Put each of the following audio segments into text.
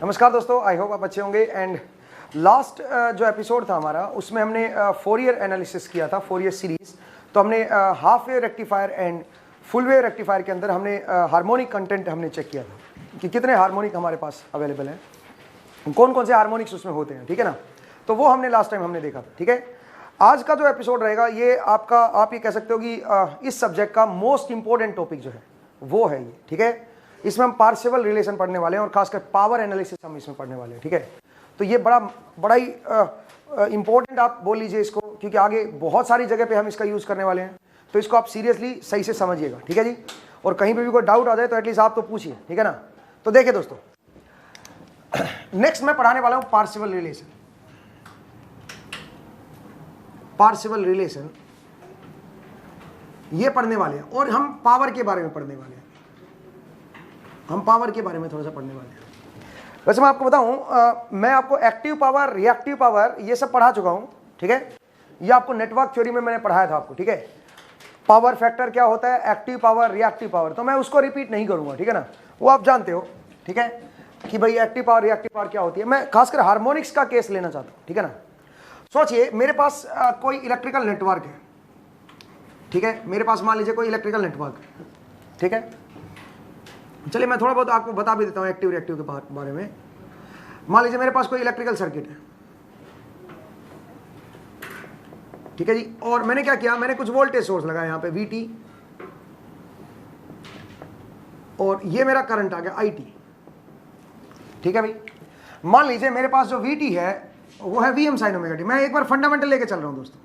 नमस्कार दोस्तों, I hope आप अच्छे होंगे। एंड लास्ट जो एपिसोड था हमारा, उसमें हमने फोरियर एनालिसिस किया था, फोरियर सीरीज। तो हमने half wave rectifier and full wave rectifier के अंदर हमने हार्मोनिक कंटेंट हमने चेक किया था कि कितने हार्मोनिक हमारे पास अवेलेबल हैं, कौन कौन से हार्मोनिक्स उसमें होते हैं, ठीक है ना। तो वो हमने लास्ट टाइम हमने देखा था, ठीक है। आज का जो एपिसोड रहेगा ये आपका, आप ये कह सकते हो कि इस सब्जेक्ट का मोस्ट इंपॉर्टेंट टॉपिक जो है वो है ये, ठीक है। इसमें हम पार्शियल रिलेशन पढ़ने वाले हैं और खासकर पावर एनालिसिस हम इसमें पढ़ने वाले हैं, ठीक है। तो ये बड़ा ही इंपॉर्टेंट आप बोल लीजिए इसको, क्योंकि आगे बहुत सारी जगह पे हम इसका यूज़ करने वाले हैं। तो इसको आप सीरियसली सही से समझिएगा, ठीक है जी। और कहीं पे भी कोई डाउट आ जाए तो एटलीस्ट आप तो पूछिए, ठीक है ना। तो देखिए दोस्तों, नेक्स्ट मैं पढ़ाने वाला हूँ पार्शियल रिलेशन। पार्शियल रिलेशन ये पढ़ने वाले हैं और हम पावर के बारे में पढ़ने वाले हैं। हम पावर के बारे में थोड़ा सा पढ़ने वाले हैं। वैसे मैं आपको बताऊं, मैं आपको एक्टिव पावर, रिएक्टिव पावर ये सब पढ़ा चुका हूं, ठीक है। ये आपको नेटवर्क थ्योरी में मैंने पढ़ाया था आपको, ठीक है। पावर फैक्टर क्या होता है, एक्टिव पावर, रिएक्टिव पावर, तो मैं उसको रिपीट नहीं करूंगा, ठीक है ना। वो आप जानते हो, ठीक है, कि भाई एक्टिव पावर, रिएक्टिव पावर क्या होती है। मैं खासकर हार्मोनिक्स का केस लेना चाहता हूं, ठीक है ना। सोचिए मेरे पास कोई इलेक्ट्रिकल नेटवर्क है, ठीक है। मेरे पास मान लीजिए कोई इलेक्ट्रिकल नेटवर्क, ठीक है। चलिए मैं थोड़ा बहुत आपको बता भी देता हूँ एक्टिव रिएक्टिव के बारे में। मान लीजिए मेरे पास कोई इलेक्ट्रिकल सर्किट है, ठीक है जी। और मैंने क्या किया, मैंने कुछ वोल्टेज सोर्स लगाया यहाँ पे VT, और ये मेरा करंट आ गया IT, ठीक है भाई। मान लीजिए मेरे पास जो VT है वो है Vm sin ओमेगा t। मैं एक बार फंडामेंटल लेके चल रहा हूँ दोस्तों,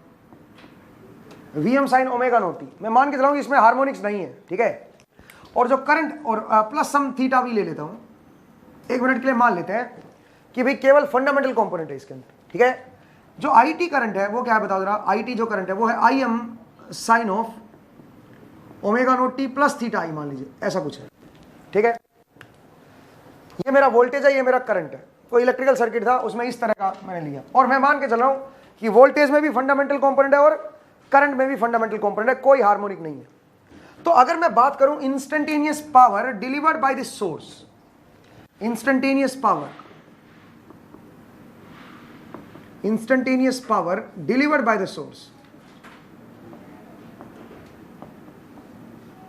Vm sin omega naught t। मैं मान के चला हूँ इसमें हार्मोनिक्स नहीं है, ठीक है। और जो करंट और प्लस सम थीटा भी ले लेता हूँ, एक मिनट के लिए मान लेते हैं कि भाई केवल फंडामेंटल कंपोनेंट है इसके अंदर, ठीक है। जो IT करंट है वो क्या है बताओ जरा। IT जो करंट है वो है Im sine of omega naught t plus theta i, मान लीजिए ऐसा कुछ है, ठीक है। ये मेरा वोल्टेज है, ये मेरा करंट है। कोई इलेक्ट्रिकल सर्किट था उसमें इस तरह का मैंने लिया, और मैं मान के चल रहा हूँ कि वोल्टेज में भी फंडामेंटल कंपोनेंट है और करंट में भी फंडामेंटल कंपोनेंट है, कोई हार्मोनिक नहीं है। तो अगर मैं बात करूं instantaneous power delivered by this source, instantaneous power delivered by the source,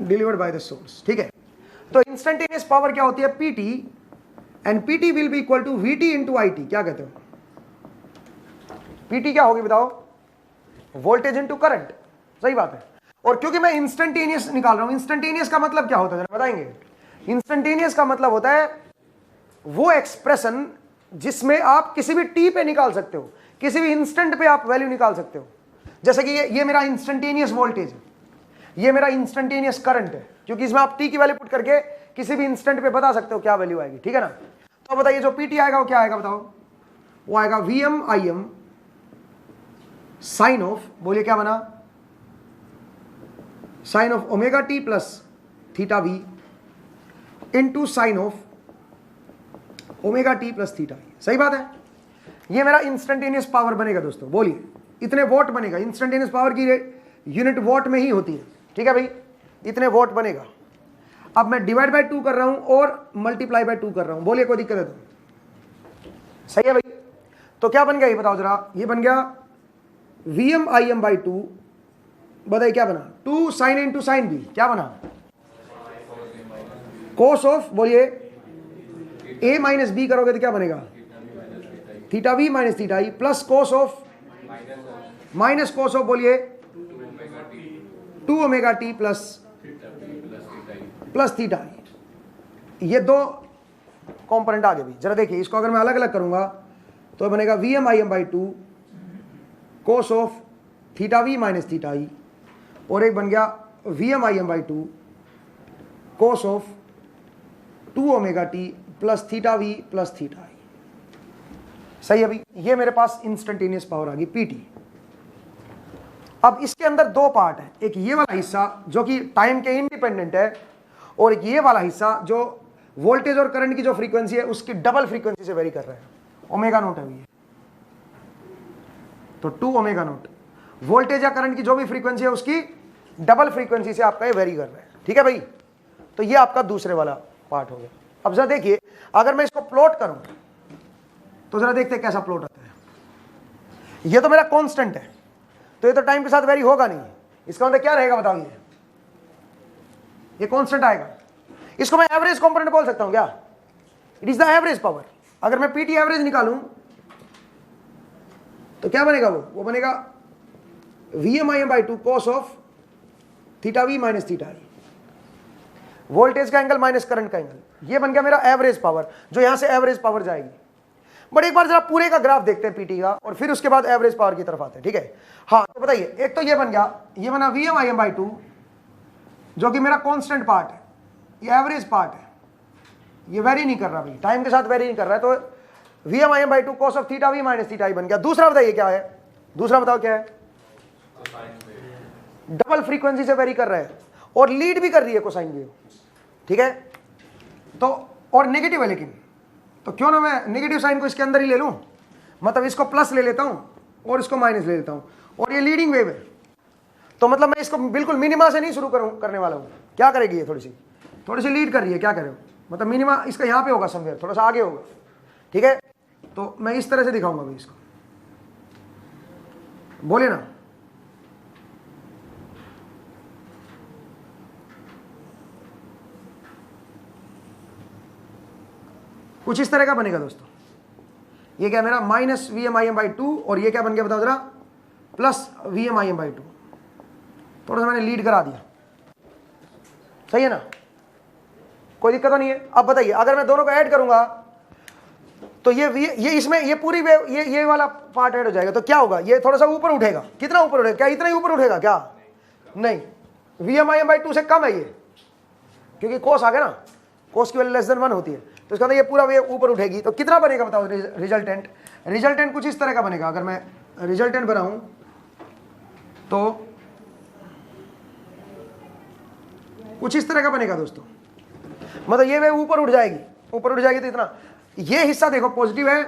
delivered by the source, ठीक है। तो इंस्टेंटेनियस पावर क्या होती है, PT, and PT will be equal to VT into IT। क्या कहते हो, PT क्या होगी बताओ, वोल्टेज इंटू करंट, सही बात है। और क्योंकि मैं इंस्टेंटेनियस निकाल रहा हूं, इंस्टेंटेनियस का मतलब क्या होता है बताएंगे। इंस्टेंटेनियस का मतलब होता है वो एक्सप्रेशन जिसमें आप किसी भी t पे निकाल सकते हो, किसी भी इंस्टेंट पे आप वैल्यू निकाल सकते हो। जैसे कि ये मेरा इंस्टेंटेनियस वोल्टेज है, ये मेरा इंस्टेंटेनियस करंट है, क्योंकि इसमें आप t की वैल्यू पुट करके किसी भी इंस्टेंट पे बता सकते हो क्या वैल्यू आएगी, ठीक है ना। तो बताइए जो PT आएगा वो क्या आएगा बताओ, वो आएगा Vm Im साइन ऑफ, बोलिए क्या बना, sine of omega t plus theta v into sine of omega t plus theta v। सही बात है। ये मेरा इंस्टेंटेनियस पावर बनेगा दोस्तों, बोलिए इतने वॉट बनेगा। इंस्टेंटेनियस पावर की यूनिट वॉट में ही होती है, ठीक है भाई, इतने वॉट बनेगा। अब मैं डिवाइड बाय 2 कर रहा हूं और मल्टीप्लाई बाय 2 कर रहा हूं, बोलिए कोई दिक्कत है तो, सही है भाई। तो क्या बन गया ये बताओ जरा, ये बन गया Vm Im बाई 2, बताइए क्या बना, 2 साइन इंटू साइन भी, क्या बना, कोस ऑफ, बोलिए a माइनस बी करोगे तो क्या बनेगा, theta v minus theta i plus cos of minus cos of, बोलिए 2 omega t plus theta i। ये दो कंपोनेंट आगे भी जरा देखिए, इसको अगर मैं अलग अलग करूंगा तो बनेगा Vm Im by 2 cos of theta v minus theta i, और एक बन गया Vm Im by 2 cos of 2 omega t plus theta v plus theta i। सही है भाई। ये मेरे पास इंस्टेंटेनियस पावर आ गई PT। अब इसके अंदर दो पार्ट है, एक ये वाला हिस्सा जो कि टाइम के इंडिपेंडेंट है, और एक ये वाला हिस्सा जो वोल्टेज और करंट की जो फ्रीक्वेंसी है उसकी डबल फ्रीक्वेंसी से वेरी कर रहा है, ओमेगा नोट है ये। तो 2 ओमेगा नोट वोल्टेज या करंट की जो भी फ्रीक्वेंसी है उसकी डबल फ्रीक्वेंसी से आपका ये वेरी कर रहा है, ठीक है भाई। तो ये आपका दूसरे वाला पार्ट हो गया। अब जरा देखिए, अगर मैं इसको प्लॉट करूं तो जरा देखते हैं कैसा प्लॉट आता है। ये तो मेरा कांस्टेंट है, तो ये तो टाइम के साथ वेरी होगा नहीं। इसका मतलब क्या रहेगा बताओ, ये कांस्टेंट आएगा। इसको मैं एवरेज कंपोनेंट बोल सकता हूं क्या? It is the average power. अगर मैं पीटी एवरेज निकालूं तो क्या बनेगा? वो बनेगा Vm/2 cos of theta V minus theta I, voltage का एंगल माइनस करंट का एंगल। ये बन गया मेरा एवरेज पावर, जो यहां से एवरेज पावर जाएगी। बट एक बार जरा पूरे का ग्राफ देखते हैं पीटी का, और फिर उसके बाद एवरेज पावर की तरफ आते हैं, ठीक है? हाँ, तो बताइए, एक तो ये बन गया, ये बना Vm/2 जो कि मेरा कांस्टेंट पार्ट है, ये एवरेज पार्ट है, ये वेरी नहीं कर रहा भाई, टाइम के साथ वेरी नहीं कर रहा है। तो Vm/2 cos of theta V minus theta I बन गया। दूसरा बताइए क्या है? दूसरा बताओ क्या है? डबल फ्रीक्वेंसी से वेरी कर रहा है और लीड भी कर रही है कोसाइन वेव, ठीक है? तो और नेगेटिव है, लेकिन तो क्यों ना मैं नेगेटिव साइन को इसके अंदर ही ले लूं, मतलब इसको प्लस ले लेता हूं और इसको माइनस ले लेता हूं, और ये लीडिंग वेव है। तो मतलब मैं इसको बिल्कुल मिनिमा से नहीं शुरू करने वाला हूं। क्या करेगी ये? थोड़ी सी लीड कर रही है, क्या करे? मतलब मिनिमा इसका यहां पे होगा, समवेयर थोड़ा सा आगे होगा, ठीक है? तो मैं इस तरह से दिखाऊंगा अभी इसको, बोले ना। कुछ इस तरह का बनेगा दोस्तों। ये क्या मेरा माइनस Vm/2, और ये क्या बन गया बताओ जरा? Plus Vm/2। थोड़ा सा मैंने लीड करा दिया, सही है ना? कोई दिक्कत तो नहीं है। अब बताइए, अगर मैं दोनों को ऐड करूंगा तो ये इसमें ये पूरी वेव, ये वाला पार्ट ऐड हो जाएगा, तो क्या होगा? ये थोड़ा सा ऊपर उठेगा। कितना ऊपर उठेगा? क्या इतना ही ऊपर उठेगा क्या? नहीं, Vm/2 से कम है ये, क्योंकि कोस आ गया ना, कोस की वैल्यू लेस देन 1 होती है, तो इसका मतलब ये पूरा वेव ऊपर उठेगी। तो कितना बनेगा बताओ रिजल्टेंट कुछ इस तरह का बनेगा। अगर मैं रिजल्टेंट बनाऊं तो कुछ इस तरह का बनेगा दोस्तों। मतलब ये वेव ऊपर उठ जाएगी, तो इतना, ये हिस्सा देखो पॉजिटिव है,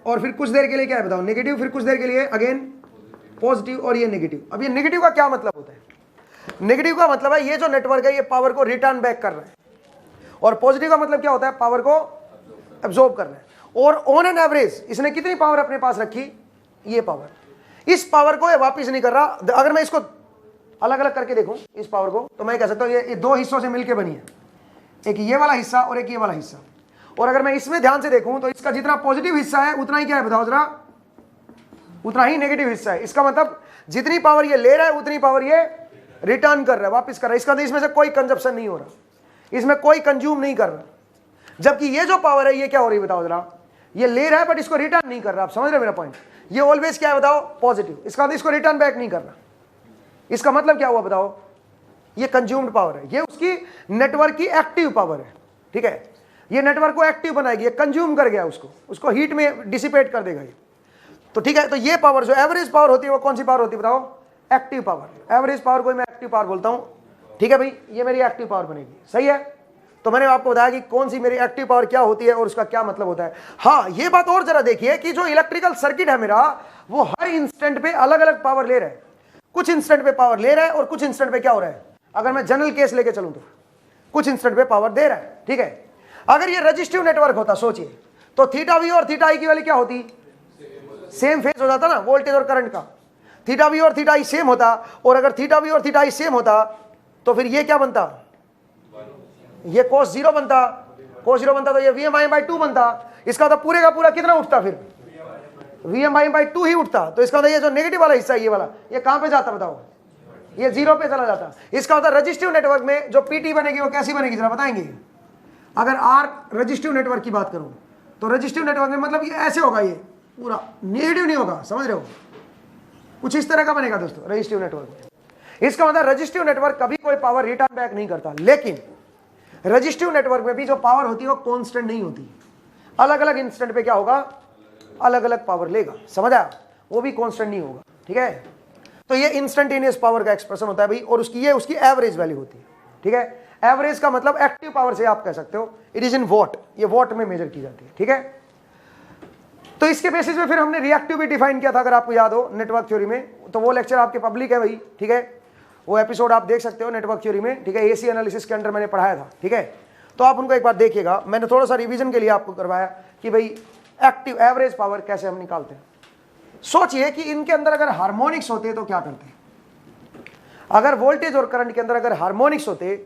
और फिर कुछ देर के लिए क्या है बताओ? नेगेटिव, फिर कुछ देर के लिए अगेन पॉजिटिव, और ये नेगेटिव। अब ये नेगेटिव का क्या मतलब होता है? नेगेटिव का मतलब है ये जो नेटवर्क है ये पावर को रिटर्न बैक कर रहा है, और पॉजिटिव का मतलब क्या होता है? पावर को एब्जॉर्ब कर रहा है। और ऑन एन एवरेज इसने कितनी पावर अपने पास रखी? ये पावर। इस पावर को ये वापिस नहीं कर रहा। अगर मैं इसको अलग अलग करके देखूं इस पावर को, तो मैं कह सकता हूं ये दो हिस्सों से मिलकर बनी है, एक ये वाला हिस्सा और एक ये वाला हिस्सा। और अगर मैं इसमें ध्यान से देखूं तो इसका जितना पॉजिटिव हिस्सा है उतना ही क्या है बताओ जरा? उतना ही नेगेटिव हिस्सा है। इसका मतलब जितनी पावर ये ले रहा है उतनी पावर ये रिटर्न कर रहा है, वापस कर रहा है। इसका मतलब इसमें से कोई कंजप्शन नहीं हो रहा, इसमें कोई कंज्यूम नहीं कर रहा। जबकि ये जो पावर है ये क्या हो रही है बताओ जरा? ये ले रहा है बट इसको रिटर्न नहीं कर रहा। आप समझ रहे हो मेरा पॉइंट? ये ऑलवेज क्या है बताओ? पॉजिटिव। इसका मतलब इसको रिटर्न बैक नहीं कर रहा। इसका मतलब क्या हुआ बताओ? ये कंज्यूम्ड पावर है, ये उसकी नेटवर्क की एक्टिव पावर है, ठीक है? ये नेटवर्क को एक्टिव बनाएगी, ये कंज्यूम कर गया उसको हीट में डिसिपेट कर देगा ये, तो ठीक है? तो ये पावर जो एवरेज पावर होती है वो कौन सी पावर होती है बताओ? Active power. एवरेज पावर को मैं एक्टिव पावर बोलता हूं, ठीक है भाई? ये मेरी एक्टिव पावर बनेगी, सही है? तो मैंने आपको बताया कि कौन सी मेरी एक्टिव पावर क्या होती है और उसका क्या मतलब होता है। हाँ, ये बात और जरा देखिए कि जो इलेक्ट्रिकल सर्किट है मेरा, वो हर इंस्टेंट पे अलग अलग पावर ले रहा है। कुछ इंस्टेंट पे पावर ले रहा है और कुछ इंस्टेंट पे क्या हो रहा है? अगर मैं जनरल केस लेके चलूं तो कुछ इंस्टेंट पे पावर दे रहा है, ठीक है? अगर ये रजिस्टिव नेटवर्क होता, सोचिए, तो थीटा वी और थीटा आई की वैल्यू क्या होती? सेम फेज हो जाता ना वोल्टेज और करंट का। थीटा वी और थीटा आई सेम होता, और अगर थीटा वी और थीटा आई सेम होता तो फिर ये क्या बनता? ये cos 0 बनता। cos 0 बनता तो ये Vm/2 बनता। इसका तो पूरे का पूरा कितना उठता? फिर Vm/2 ही उठता। तो इसका मतलब ये जो नेगेटिव वाला हिस्सा ये वाला, ये कहां पे जाता बताओ? ये 0 पे चला जाता। इसका मतलब रजिस्टिव नेटवर्क में जो पीटी बनेगी वो कैसी बनेगी जरा बताएंगे? अगर आर रजिस्टिव नेटवर्क की बात करूं तो रजिस्टिव नेटवर्क में मतलब ये ऐसे होगा, ये पूरा नेगेटिव नहीं होगा, समझ रहे हो? कुछ इस तरह का बनेगा दोस्तों रजिस्टिव नेटवर्क में। इसका मतलब रजिस्टिव नेटवर्क कभी कोई पावर रिटर्न बैक नहीं करता। लेकिन रजिस्टिव नेटवर्क में भी जो पावर होती है वो कांस्टेंट नहीं होती, अलग अलग इंस्टेंट पे क्या होगा? अलग अलग पावर लेगा, समझ आया? वो भी कांस्टेंट नहीं होगा, ठीक है? तो ये इंस्टेंटेनियस पावर का एक्सप्रेशन होता है भाई, और उसकी ये उसकी एवरेज वैल्यू होती है, ठीक है? एवरेज का मतलब एक्टिव पावर से आप कह सकते हो, इट इज इन वॉट, ये वॉट में मेजर की जाती है, ठीक है? तो इसके बेसिस पे फिर हमने रिएक्टिव भी डिफाइन किया था, अगर आपको याद हो नेटवर्क थ्योरी में, तो वो लेक्चर आपके पब्लिक है भाई, ठीक है? वो एपिसोड आप देख सकते हो नेटवर्क थ्योरी में, ठीक है? एसी एनालिसिस के अंडर मैंने पढ़ाया था, ठीक है? तो आप उनको एक बार देखिएगा। मैंने थोड़ा सा रिवीजन के लिए आपको करवाया कि भाई एक्टिव एवरेज पावर कैसे हम निकालते हैं। सोचिए कि इनके अंदर अगर हार्मोनिक्स होते तो क्या करते हैं। अगर वोल्टेज और करंट के अंदर अगर हार्मोनिक्स होते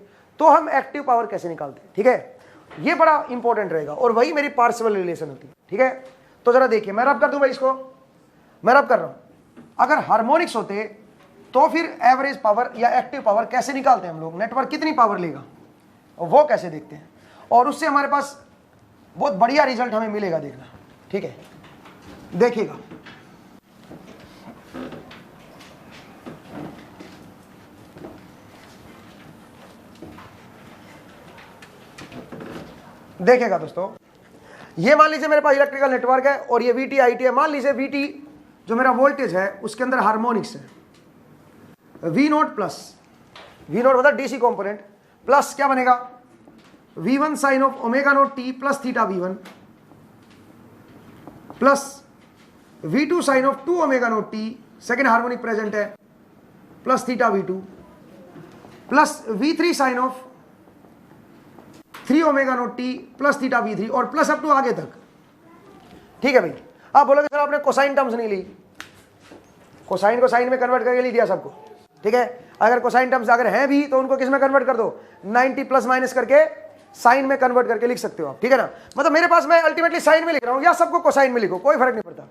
तो हम एक्टिव पावर कैसे निकालते हैं। ठीक है, ये बड़ा इंपॉर्टेंट रहेगा और वही मेरी पार्शियल रिलेशन होती है। ठीक है, तो जरा देखिए, मैं रब कर दूं भाई, इसको मैं रब कर रहा हूं। अगर हार्मोनिक्स होते तो फिर एवरेज पावर या एक्टिव पावर कैसे निकालते हैं हम लोग, नेटवर्क कितनी पावर लेगा वो कैसे देखते हैं, और उससे हमारे पास बहुत बढ़िया रिजल्ट हमें मिलेगा, देखना। ठीक है, देखिएगा। देखिएगा दोस्तों, ये मान लीजिए मेरे पास इलेक्ट्रिकल नेटवर्क है और ये VT IT है। मान लीजिए VT जो मेरा वोल्टेज है उसके अंदर हार्मोनिक्स है V0 प्लस, V0 मतलब डीसी कंपोनेंट, प्लस क्या बनेगा V1 sine of omega naught t plus theta V1 plus V2 sine of 2 omega naught t, second harmonic present है, plus theta V2 plus V3 sine of 3 omega naught t plus theta V3 और plus up to आगे तक। ठीक है भाई, आप बोलोगे sir आपने कोसाइन टर्म्स नहीं ली, कोसाइन को साइन में कन्वर्ट करके लिख दिया सबको। ठीक है, अगर कोसाइन टर्म्स अगर हैं भी तो उनको किस में कन्वर्ट कर दो, 90 प्लस माइनस करके साइन में कन्वर्ट करके लिख सकते हो आप। ठीक है ना, मतलब मेरे पास मैं अल्टीमेटली साइन में लिख रहा हूं या सबको कोसाइन में लिखो, कोई फर्क नहीं पड़ता।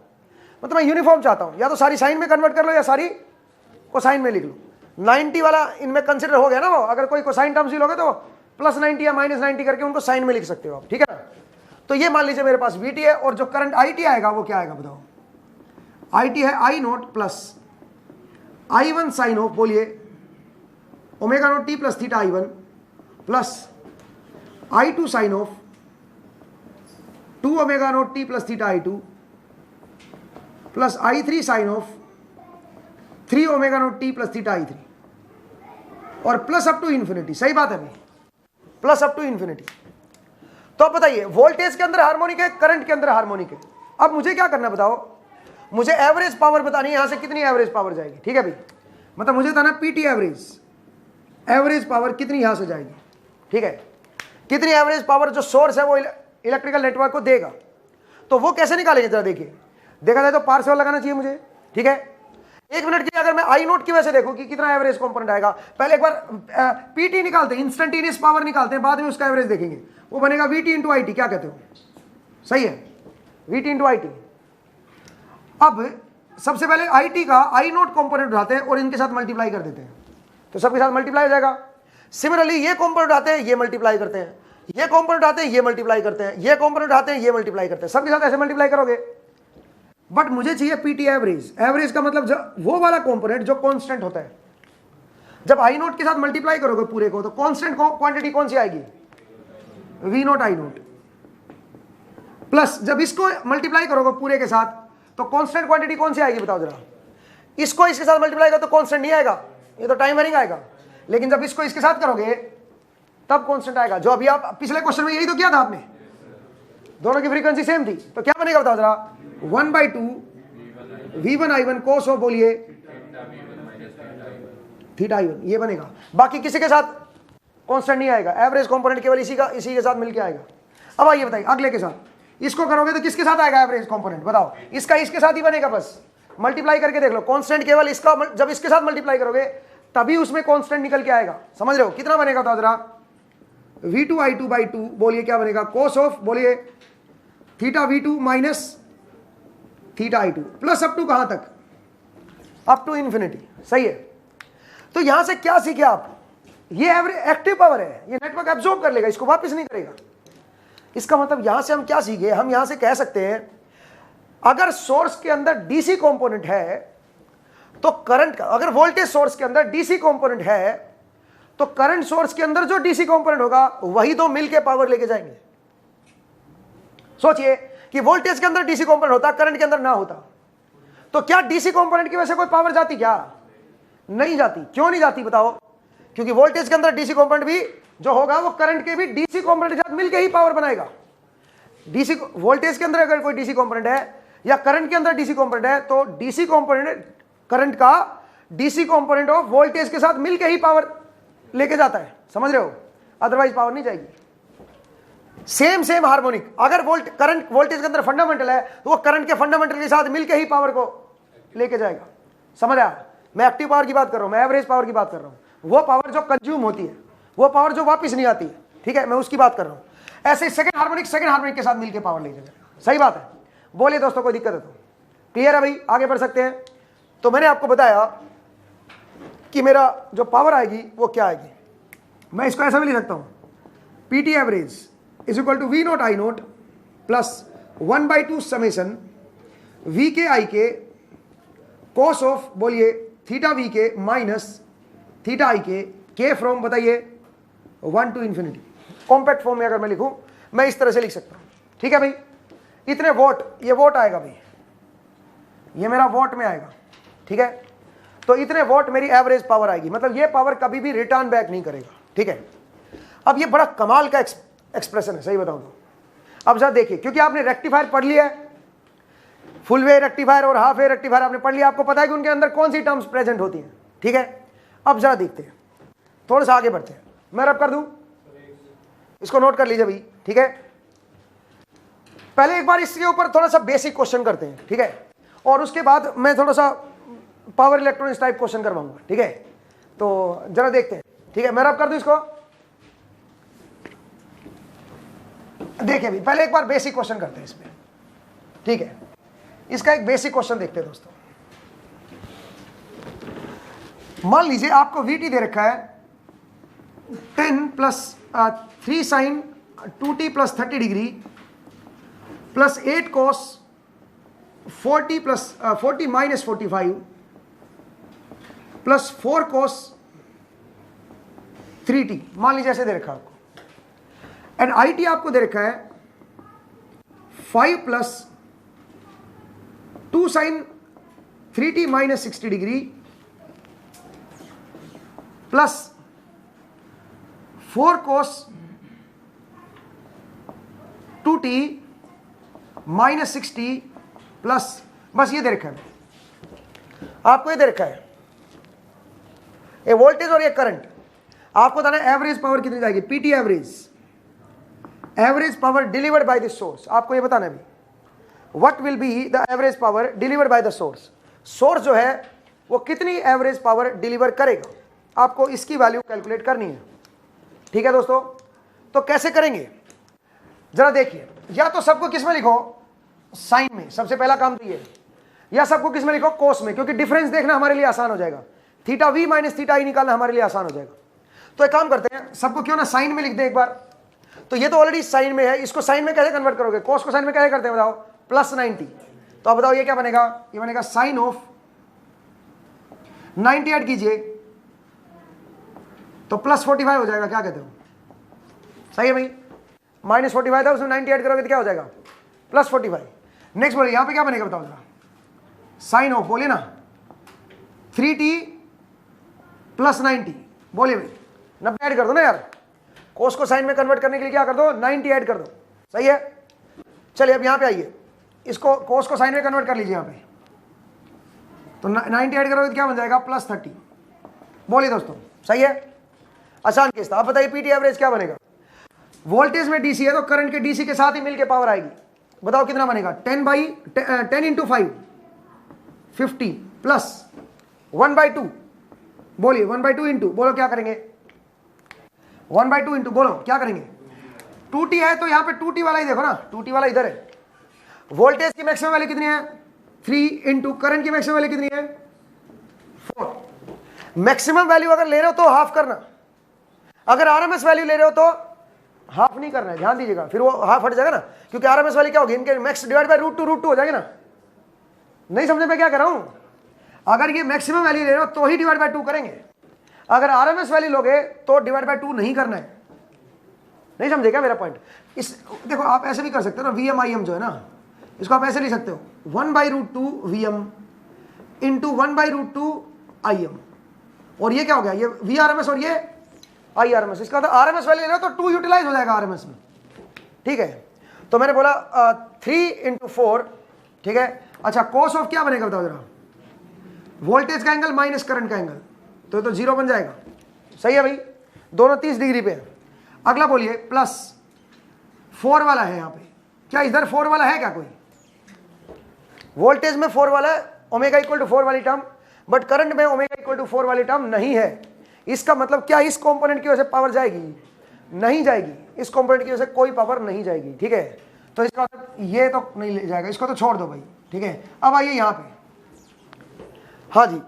मतलब मैं यूनिफॉर्म चाहता हूं, या तो सारी साइन में कन्वर्ट कर लो या सारी कोसाइन में लिख लो। 90 वाला इनमें कंसिडर हो गया ना वो, अगर कोई कोसाइन टर्म्स ही लोगे तो प्लस 90 या माइनस 90 करके उनको साइन में लिख सकते हो आप। ठीक है ना, तो ये मान लीजिए मेरे पास VT है और जो करंट IT आएगा वो क्या आएगा बताओ। IT है I0 plus I1 sine of, बोलिए omega naught t plus theta I1 plus I2 sine of 2 omega naught t plus theta I2 plus I3 sine of 3 omega naught t plus theta I3 और plus up to infinity. सही बात है भाई, plus up to infinity. तो अब बताइए, voltage के अंदर हार्मोनिक है, करंट के अंदर हार्मोनिक है। अब मुझे क्या करना बताओ, मुझे एवरेज पावर बतानी है, यहां से कितनी एवरेज पावर जाएगी। ठीक है भाई, मतलब मुझे बताना PT एवरेज, एवरेज पावर कितनी यहां से जाएगी। ठीक है, कितनी एवरेज पावर जो सोर्स है वो इलेक्ट्रिकल नेटवर्क को देगा, तो वो कैसे निकालेंगे जरा देखिए। देखा जाए तो पार्शियल लगाना चाहिए मुझे। ठीक है, एक मिनट के लिए अगर मैं I0 की वजह से देखूं कि कितना एवरेज कंपोनेंट आएगा, पहले एक बार PT निकालते हैं, इंस्टेंटेनियस पावर निकालते हैं, बाद में उसका एवरेज देखेंगे। वो बनेगा VT इंटू IT। क्या कहते हो, सही है, VT इंटू IT। अब सबसे पहले IT का I0 कंपोनेंट उठाते हैं और इनके साथ मल्टीप्लाई कर देते हैं, तो सबके साथ मल्टीप्लाई हो जाएगा। सिमिलरली ये कंपोनेंट उठाते हैं, ये मल्टीप्लाई करते हैं, ये कंपोनेंट उठाते हैं, ये मल्टीप्लाई करते हैं, ये कंपोनेंट उठाते हैं, ये मल्टीप्लाई करते हैं, सबके साथ ऐसे मल्टीप्लाई करोगे। बट मुझे चाहिए PT एवरेज। एवरेज का मतलब वो वाला कंपोनेंट जो कांस्टेंट होता है। जब I0 के साथ मल्टीप्लाई करोगे पूरे को, तो कांस्टेंट क्वांटिटी कौन सी आएगी, V0 I0 प्लस जब इसको मल्टीप्लाई करोगे पूरे के साथ तो कांस्टेंट क्वांटिटी कौन सी आएगी बताओ जरा। इसको इसके साथ मल्टीप्लाई करो तो कांस्टेंट नहीं आएगा, ये तो टाइम वेरिंग आएगा। लेकिन जब इसको इसके साथ करोगे तब कांस्टेंट आएगा। जो अभी आप पिछले क्वेश्चन में यही तो किया था आपने, दोनों की फ्रीक्वेंसी सेम थी, तो क्या बनेगा बताओ जरा, 1/2 V1 I1 कोस ऑफ, बोलिए थीटा I1, ये बनेगा। बाकी किसी के साथ कांस्टेंट नहीं आएगा, एवरेज कंपोनेंट केवल इसी के साथ मिलके आएगा। अब आइए बताइए अगले के साथ, इसको करोगे तो किसके साथ आएगा एवरेज कंपोनेंट बताओ, इसका इसके साथ ही बनेगा, बस मल्टीप्लाई करके देख लो। कांस्टेंट केवल इसका, जब इसके साथ मल्टीप्लाई करोगे तभी उसमें कांस्टेंट निकल के आएगा, समझ रहे हो। कितना बनेगा बताओ जरा, V2 I2/2, बोलिए क्या बनेगा, कोस ऑफ, बोलिए theta V2 minus theta I2 plus up to कहां तक, अप टू इंफिनिटी। सही है, तो यहां से क्या सीखे आप, ये एवरेज एक्टिव पावर है, ये नेटवर्क एब्जॉर्ब कर लेगा, इसको वापस नहीं करेगा। इसका मतलब यहां से हम क्या सीखे, हम यहां से कह सकते हैं अगर सोर्स के अंदर डीसी कंपोनेंट है तो करंट का, अगर वोल्टेज सोर्स के अंदर डीसी कंपोनेंट है तो करंट सोर्स के अंदर जो डीसी कंपोनेंट होगा वही दो मिलके पावर लेके जाएंगे। सोचिए कि वोल्टेज के अंदर डीसी कंपोनेंट होता, करंट के अंदर ना होता, तो क्या डीसी कंपोनेंट की वजह से कोई पावर जाती, क्या नहीं जाती। क्यों नहीं जाती बताओ, क्योंकि वोल्टेज के अंदर डीसी कंपोनेंट भी जो होगा वो करंट के भी डीसी कंपोनेंट के साथ मिलकर ही पावर बनाएगा। डीसी वोल्टेज के अंदर अगर कोई डीसी कंपोनेंट है या करंट के अंदर डीसी कंपोनेंट है तो डीसी कंपोनेंट करंट का डीसी कंपोनेंट ऑफ वोल्टेज के साथ मिलकर ही पावर लेके जाता है, समझ रहे हो, अदरवाइज पावर नहीं जाएगी। Same harmonic. अगर करंट वोल्टेज के अंदर फंडामेंटल है तो वो करंट के फंडामेंटल के साथ मिलकर ही पावर को लेके जाएगा। समझ आया? मैं एक्टिव पावर की बात कर रहा हूं, मैं एवरेज पावर की बात कर रहा हूं। वो पावर जो कंज्यूम होती है, वो पावर जो वापस नहीं आती है, ठीक है, मैं उसकी बात कर रहा हूं। ऐसे सेकंड हार्मोनिक के साथ मिलकर पावर ले जाएगा। सही बात है? बोलिए दोस्तों, कोई दिक्कत है तो? क्लियर है भाई? आगे बढ़ सकते हैं। तो मैंने आपको बताया कि मेरा जो पावर आएगी वो क्या आएगी। मैं इसको ऐसा भी लिख सकता हूं, PT average is equal to V naught I naught plus 1/2 summation V k I k cos of, बोलिए, theta V k minus theta I k from, बताइए, 1 to इंफिनिटी। कॉम्पैक्ट फॉर्म में अगर मैं लिखूं, मैं इस तरह से लिख सकता हूं। ठीक है भाई? इतने वोट, ये वोट आएगा भाई, ये मेरा वोट में आएगा। ठीक है? तो इतने वोट मेरी एवरेज पावर आएगी, मतलब ये पावर कभी भी रिटर्न बैक नहीं करेगा। ठीक है? अब ये बड़ा कमाल का एक्सप्रेशन है, सही बताऊं तो। अब जरा देखिए, क्योंकि आपने रेक्टिफायर पढ़ लिया है, फुल वे रेक्टिफायर और हाफ वे रेक्टिफायर आपने पढ़ लिया, आपको पता है कि उनके अंदर कौन सी टर्म्स प्रेजेंट होती हैं। ठीक है? अब जरा देखते हैं, थोड़ा सा आगे बढ़ते हैं। मैं रब कर दूं, इसको नोट कर लीजिए भाई। ठीक है? पहले एक बार इसके ऊपर थोड़ा सा बेसिक क्वेश्चन करते हैं। ठीक है? और उसके बाद मैं थोड़ा सा पावर इलेक्ट्रॉनिक्स टाइप क्वेश्चन करवाऊंगा। ठीक है? तो जरा देखते हैं। ठीक है? मैं रब कर दूं इसको। देखिए भाई, पहले एक बार बेसिक क्वेश्चन करते हैं इसमें। ठीक है? इसका एक बेसिक क्वेश्चन देखते हैं दोस्तों। मान लीजिए आपको वीटी दे रखा है 10 plus 3 sine 2t plus 30 degree plus 8 cos 40 plus 40 minus 45 plus 4 cos 3t। मान लीजिए ऐसे दे रखा है आपको। एंड आई टी आपको दे रखा है 5 plus 2 sine 3t minus 60 degree plus 4 cos 2t minus 60 plus, बस ये दे रखा है आपको, ये दे रखा है ये वोल्टेज और ये करंट। आपको बताना है एवरेज पावर कितनी जाएगी, PT average power delivered by the source. आपको ये बताना है भी, what will be the average power delivered by the source. Source जो है वो कितनी एवरेज पावर डिलीवर करेगा, आपको इसकी वैल्यू कैलकुलेट करनी है। ठीक है दोस्तों? तो कैसे करेंगे जरा देखिए। या तो सबको किस में लिखो, साइन में, सबसे पहला काम तो ये, या सबको किस में लिखो, कोस में, क्योंकि डिफरेंस देखना हमारे लिए आसान हो जाएगा। थीटा वी माइनस थीटा आई निकालना हमारे लिए आसान हो जाएगा। तो एक काम करते हैं, सबको क्यों ना साइन में लिख दे एक बार। तो ये तो ऑलरेडी साइन में है, इसको साइन में कैसे कन्वर्ट करोगे, कोस को साइन में कैसे करते हैं बताओ, प्लस 90। तो अब बताओ ये क्या बनेगा, ये बनेगा साइन ऑफ 90 ऐड कीजिए तो प्लस 45 हो जाएगा। क्या कहते हो, सही है भाई? माइनस 45 था, उसमें 90 ऐड करोगे तो क्या हो जाएगा, प्लस 45। नेक्स्ट बोलिए, यहां पे क्या बनेगा बताओ जरा, साइन ऑफ, बोलिए ना, 3t प्लस 90। बोलिए भाई, 90 ऐड कर दो ना यार, कोस को साइन में कन्वर्ट करने के लिए क्या कर दो, 90 ऐड कर दो। सही है? चलिए अब यहां पे आइए, इसको कोस को साइन में कन्वर्ट कर लीजिए यहां पे, तो 90 ऐड करोगे तो क्या बन जाएगा, प्लस 30। बोलिए दोस्तों, सही है? आसान केस था। अब बताइए पीटी एवरेज क्या बनेगा। वोल्टेज में डीसी है तो करंट के डीसी के साथ ही मिलके पावर आएगी। बताओ कितना बनेगा, 10 इंटू 5 50 प्लस 1/2। बोलिए 1/2 इंटू, बोलो क्या करेंगे, 1/2 इंटू, बोलो क्या करेंगे, 2t है तो यहां पे 2t वाला ही देखो ना, 2t वाला इधर है। वोल्टेज की मैक्सिमम वैल्यू कितनी है, 3 इंटू करंट की मैक्सिमम वैल्यू कितनी है, 4। मैक्सिमम वैल्यू अगर ले रहे हो तो हाफ करना, अगर आरएमएस वैल्यू ले रहे हो तो हाफ नहीं करना है, ध्यान दीजिएगा, फिर वो हाफ हट जाएगा ना, क्योंकि आरएमएस वैल्यू क्या होगी, इनके मैक्स डिवाइड बाय √2 हो जाएगा ना। नहीं समझे मैं क्या कर रहा हूं, अगर ये मैक्सिमम वैल्यू ले रहे हो तो ही डिवाइड बाय 2 करेंगे, अगर आरएमएस वैल्यू लोगे तो डिवाइड बाय 2 नहीं करना है। नहीं समझे क्या मेरा पॉइंट? इस देखो आप ऐसे भी कर सकते हो ना, VMIM जो है ना, इसको आप ऐसे लिख सकते हो, 1/√2 VM इंटू 1/√2 IM, और ये क्या हो गया, ये VRMS और ये IRMS। इसका तो आरएमएस वैल्यू ले रहे हो तो 2 यूटिलाइज हो जाएगा आरएमएस में। ठीक है? तो मैंने बोला 3 इंटू 4। ठीक है? अच्छा, कोस ऑफ क्या बनेगा बताओ जरा, वोल्टेज का एंगल माइनस करंट का एंगल, तो 0 बन जाएगा। सही है भाई? दोनों 30 डिग्री पे है। अगला बोलिए प्लस 4 वाला है यहाँ पे, क्या इधर 4 वाला है क्या कोई? वोल्टेज में 4 वाला है, ओमेगा इक्वल टू 4 वाली टर्म, बट करंट में ओमेगा इक्वल टू 4 वाली टर्म नहीं है। इसका मतलब क्या इस कंपोनेंट की वजह से पावर जाएगी? नहीं जाएगी, इस कंपोनेंट की वजह से कोई पावर नहीं जाएगी, ठीक है। तो इसका मतलब ये तो नहीं ले जाएगा, इसको तो छोड़ दो भाई, ठीक है। अब आइए यहाँ पे, हाँ जी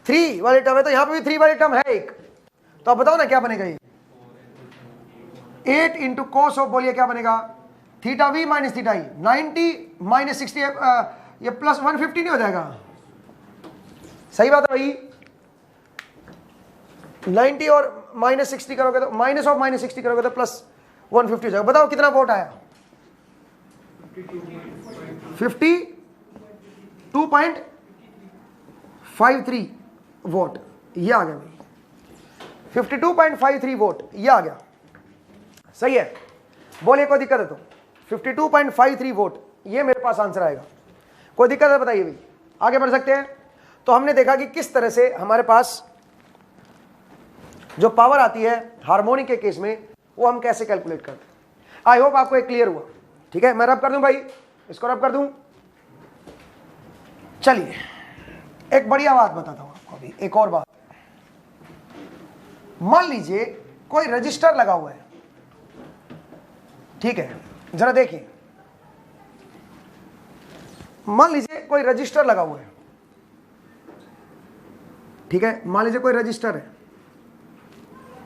3 वाली टर्म है, तो यहाँ पे भी 3 वाली टर्म है एक, तो अब बताओ ना क्या बनेगा ये? 8 इंटू कोस ऑफ, बोलिए क्या बनेगा? Theta V minus theta E, 90 minus 60, ये प्लस 150 नहीं हो जाएगा? सही बात है भाई, 90 और माइनस 60 करोगे तो माइनस ऑफ माइनस 60 करोगे तो प्लस 150 हो जाएगा। बताओ कितना वोट आया? 52.53 वोट, ये आ गया भाई, 52.53 वोट ये आ गया, सही है। बोलिए कोई दिक्कत है तो? 52.53 वोट ये मेरे पास आंसर आएगा। कोई दिक्कत है बताइए भाई, आगे बढ़ सकते हैं। तो हमने देखा कि किस तरह से हमारे पास जो पावर आती है हार्मोनिक के केस में वो हम कैसे कैलकुलेट करते हैं। आई होप आपको एक क्लियर हुआ, ठीक है। मैं रब कर दूं भाई, इसको रब कर दूं। चलिए एक बढ़िया बात बताता हूं आपको अभी, एक और बात। मान लीजिए कोई रजिस्टर लगा हुआ है, ठीक है, जरा देखिए। मान लीजिए कोई रजिस्टर लगा हुआ है, ठीक है, मान लीजिए कोई रजिस्टर है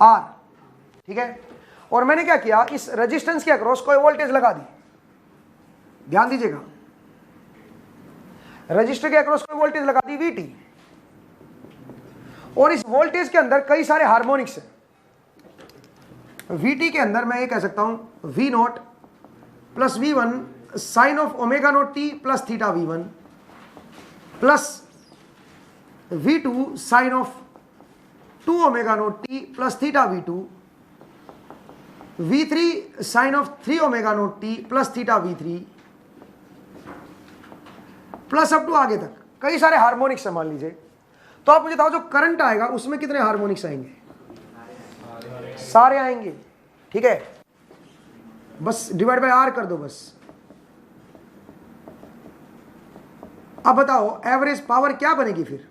R, ठीक है, और मैंने क्या किया, इस रेजिस्टेंस के अक्रॉस कोई वोल्टेज लगा दी। ध्यान दीजिएगा, रजिस्टर के अक्रॉस कोई वोल्टेज लगा दी VT, और इस वोल्टेज के अंदर कई सारे हार्मोनिक्स हैं। VT के अंदर मैं ये कह सकता हूं V0 plus V1 sine of omega naught T plus theta V1 plus V2 sine of 2 omega naught T plus theta V2, V3 sine of 3 omega naught T plus theta V3, plus up to आगे तक कई सारे harmonics है मान लीजिए। तो आप मुझे बताओ जो करंट आएगा उसमें कितने हार्मोनिक्स आएंगे? सारे आएंगे, ठीक है। बस डिवाइड बाय R कर दो बस। अब बताओ एवरेज पावर क्या बनेगी फिर?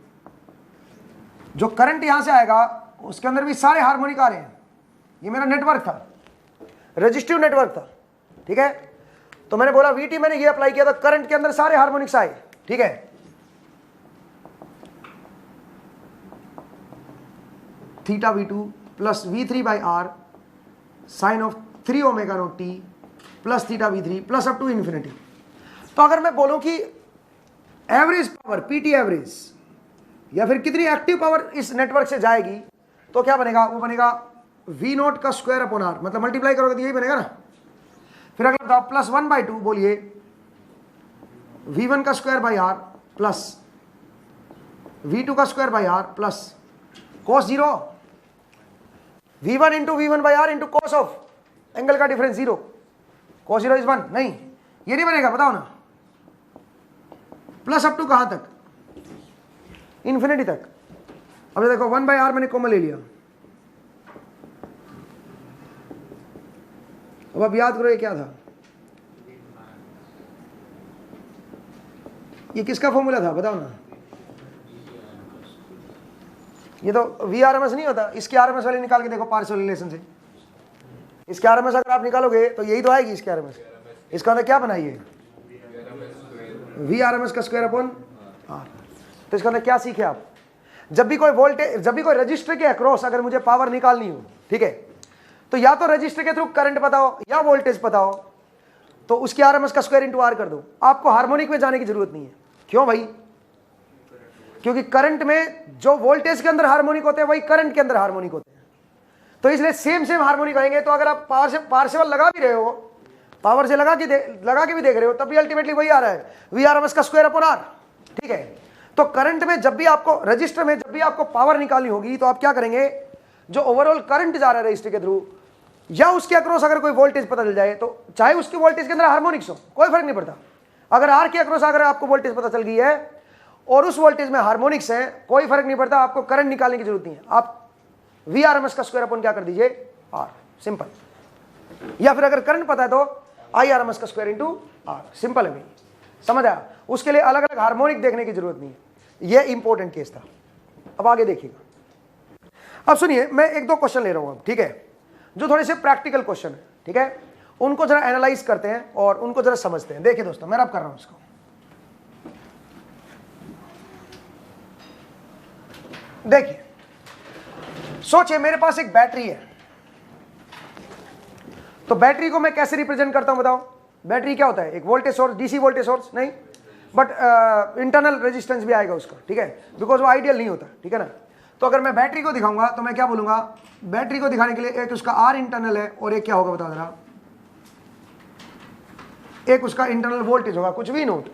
जो करंट यहां से आएगा उसके अंदर भी सारे हार्मोनिक आ रहे हैं। ये मेरा नेटवर्क था, रजिस्टिव नेटवर्क था, ठीक है। तो मैंने बोला VT मैंने ये अप्लाई किया था, करंट के अंदर सारे हार्मोनिक्स आए, ठीक है। Theta V2 plus V3 by R sine of 3 omega naught T plus theta V3 plus up to infinity. तो अगर मैं बोलूं कि एवरेज पावर PT एवरेज या फिर कितनी एक्टिव पावर इस नेटवर्क से जाएगी, तो क्या बनेगा? वो बनेगा V0 का स्क्वायर अपॉन R, मतलब मल्टीप्लाई करोगे तो यही बनेगा ना। फिर अगला बताओ प्लस 1/2, बोलिए V1 का square by R plus V2 का square by R plus cos 0, V1 into V1 by R into cos of angle का डिफरेंस 0, cos 0 इज 1। नहीं, ये नहीं बनेगा, बताओ ना। प्लस अप टू कहां तक? इन्फिनिटी तक। अब देखो 1/R मैंने कॉमन ले लिया। अब आप याद करो ये क्या था? ये किसका फॉर्मूला था बताओ ना। ये तो VRMS नहीं होता, इसके RMS वाले निकाल के देखो पार्शियल रिलेशन से। इसके RMS अगर आप निकालोगे तो यही तो आएगी इसके RMS। इसका अंदर क्या बनाइए? VRMS का स्क्वायर अपॉन R। तो इसका अंदर क्या सीखे आप? जब भी कोई वोल्टेज, जब भी कोई रजिस्टर के अक्रॉस अगर मुझे पावर निकालनी हो, ठीक है, तो या तो रजिस्टर के थ्रू करंट बताओ या वोल्टेज बताओ, तो उसकी RMS का स्क्वायर इंटू R कर दो। आपको हार्मोनिक में जाने की जरूरत नहीं है। क्यों भाई? क्योंकि करंट में जो वोल्टेज के अंदर हार्मोनिक होते हैं वही करंट के अंदर हार्मोनिक होते हैं, तो इसलिए सेम सेम हार्मोनिक आएंगे। तो अगर आप पार्शियल लगा भी रहे हो, पावर से लगा के भी देख रहे हो, तब भी अल्टीमेटली वही आ रहा है, VRMS का स्क्वायर अपॉन R, ठीक है। तो करंट में जब भी आपको, रजिस्टर में जब भी आपको पावर निकालनी होगी, तो आप क्या करेंगे? जो ओवरऑल करंट जा रहा है रजिस्टर के थ्रू या उसके अक्रॉस अगर कोई वोल्टेज पता चल जाए, तो चाहे उसके वोल्टेज के अंदर हार्मोनिक्स हो, कोई फर्क नहीं पड़ता। अगर R के अक्रॉस अगर आपको वोल्टेज पता चल गई है और उस वोल्टेज में हार्मोनिक्स है, कोई फर्क नहीं पड़ता, आपको करंट निकालने की जरूरत नहीं है। आप VRMS का स्क्वायर अपॉन क्या कर दीजिए? R, simple. या फिर अगर करंट पता है तो IRMS का स्क्वायर इंटू R, सिंपल है भाई, समझ आया। उसके लिए अलग अलग हार्मोनिक देखने की जरूरत नहीं है, ये इंपॉर्टेंट केस था। अब आगे देखिएगा, अब सुनिए मैं एक दो क्वेश्चन ले रहा हूं अब, ठीक है, जो थोड़े से प्रैक्टिकल क्वेश्चन है, ठीक है, उनको जरा एनालाइज करते हैं और उनको जरा समझते हैं। देखिए दोस्तों, मैं अब कर रहा हूं इसको, देखिए सोचिए मेरे पास एक बैटरी है, तो बैटरी को मैं कैसे रिप्रेजेंट करता हूं बताओ। बैटरी क्या होता है, एक voltage source, DC voltage source नहीं, बट इंटरनल रेजिस्टेंस भी आएगा उसका, ठीक है, बिकॉज वो आइडियल नहीं होता, ठीक है ना। तो अगर मैं बैटरी को दिखाऊंगा तो मैं क्या बोलूंगा, बैटरी को दिखाने के लिए एक उसका R इंटरनल है और एक क्या होगा बताओ जरा, एक उसका इंटरनल वोल्टेज होगा कुछ भी नोट,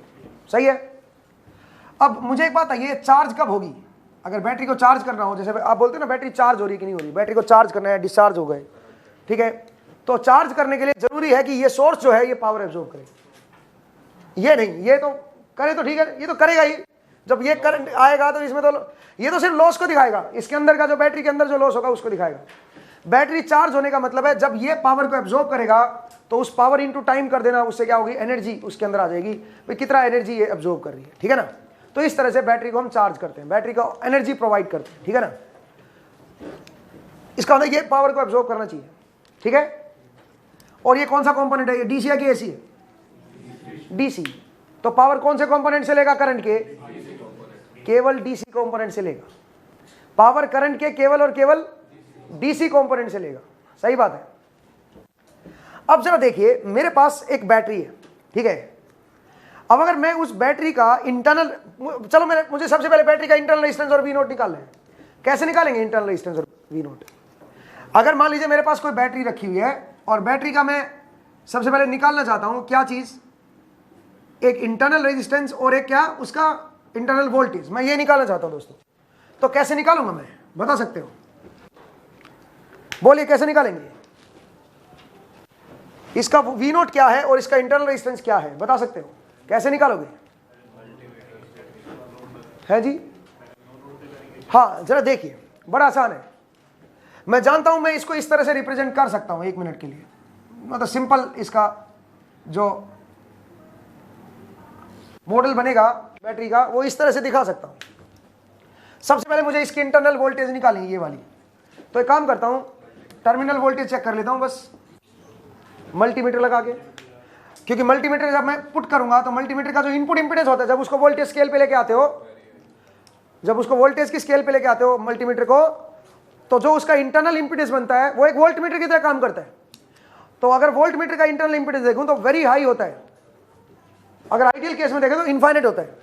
सही है। अब मुझे एक बात है, ये चार्ज कब होगी, अगर बैटरी को चार्ज करना हो, जैसे आप बोलते हैं ना बैटरी चार्ज हो रही है कि नहीं हो रही, बैटरी को चार्ज करना है, डिस्चार्ज हो गए, ठीक है, तो चार्ज करने के लिए जरूरी है कि ये सोर्स जो है ये पावर एब्जॉर्ब करे, ये नहीं, ये तो करे तो ठीक है, ये तो करेगा ही, जब ये करंट आएगा तो इसमें तो ये तो सिर्फ लॉस को दिखाएगा, इसके अंदर का जो बैटरी के अंदर जो लॉस होगा उसको दिखाएगा। बैटरी चार्ज होने का मतलब है जब ये पावर को एब्जॉर्ब करेगा तो उस पावर इनटू टाइम कर देना, उससे क्या होगी, एनर्जी उसके अंदर आ जाएगी, भाई कितना एनर्जी ये एब्जॉर्ब कर रही है, ठीक है ना। तो इस तरह से बैटरी को हम चार्ज करते हैं, बैटरी को एनर्जी प्रोवाइड करते हैं, ठीक है ना। इसका मतलब ये पावर को एब्जॉर्ब करना चाहिए, ठीक है। और ये कौन सा कंपोनेंट है, ये डीसी है कि एसी है, डीसी, तो पावर कौन से कंपोनेंट से लेगा, करंट के, केवल डीसी कंपोनेंट से लेगा, पावर करंट के केवल और केवल डीसी कंपोनेंट से लेगा, सही बात है। अब जरा देखिए मेरे पास एक बैटरी है, ठीक है, अब अगर मैं उस बैटरी का इंटरनल, चलो मुझे सबसे पहले बैटरी का इंटरनल रेजिस्टेंस और वी नोट निकालना है। कैसे निकालेंगे इंटरनल रेजिस्टेंस और वी नोट, अगर मान लीजिए मेरे पास कोई बैटरी रखी हुई है और बैटरी का मैं सबसे पहले निकालना चाहता हूं क्या चीज, एक इंटरनल रेजिस्टेंस और एक क्या उसका इंटरनल वोल्टेज, मैं ये निकालना चाहता हूं दोस्तों। तो कैसे निकालूंगा मैं, बता सकते हो, बोलिए कैसे निकालेंगे, इसका वी नोट क्या है और इसका इंटरनल रेजिस्टेंस क्या है, बता सकते हो, कैसे निकालोगे, है जी। हाँ जरा देखिए बड़ा आसान है, मैं जानता हूं मैं इसको इस तरह से रिप्रेजेंट कर सकता हूं, एक मिनट के लिए, मतलब सिंपल इसका जो मॉडल बनेगा बैटरी का वो इस तरह से दिखा सकता हूं। सबसे पहले मुझे इसकी इंटरनल वोल्टेज निकालनी है, ये वाली, तो एक काम करता हूं, टर्मिनल वोल्टेज चेक कर लेता हूं बस मल्टीमीटर लगा के, क्योंकि मल्टीमीटर जब मैं पुट करूंगा तो मल्टीमीटर का जो इनपुट इंपीडेंस होता है, जब उसको वोल्टेज स्केल पे लेके आते हो, जब उसको वोल्टेज की स्केल पे लेके आते हो मल्टीमीटर को, तो जो उसका इंटरनल इंपीडेंस बनता है वो एक वोल्टमीटर की तरह काम करता है। तो अगर वोल्टमीटर का इंटरनल इंपीडेंस देखूं तो वेरी हाई होता है, अगर आइडियल केस में देखें तो इनफाइनाइट होता है।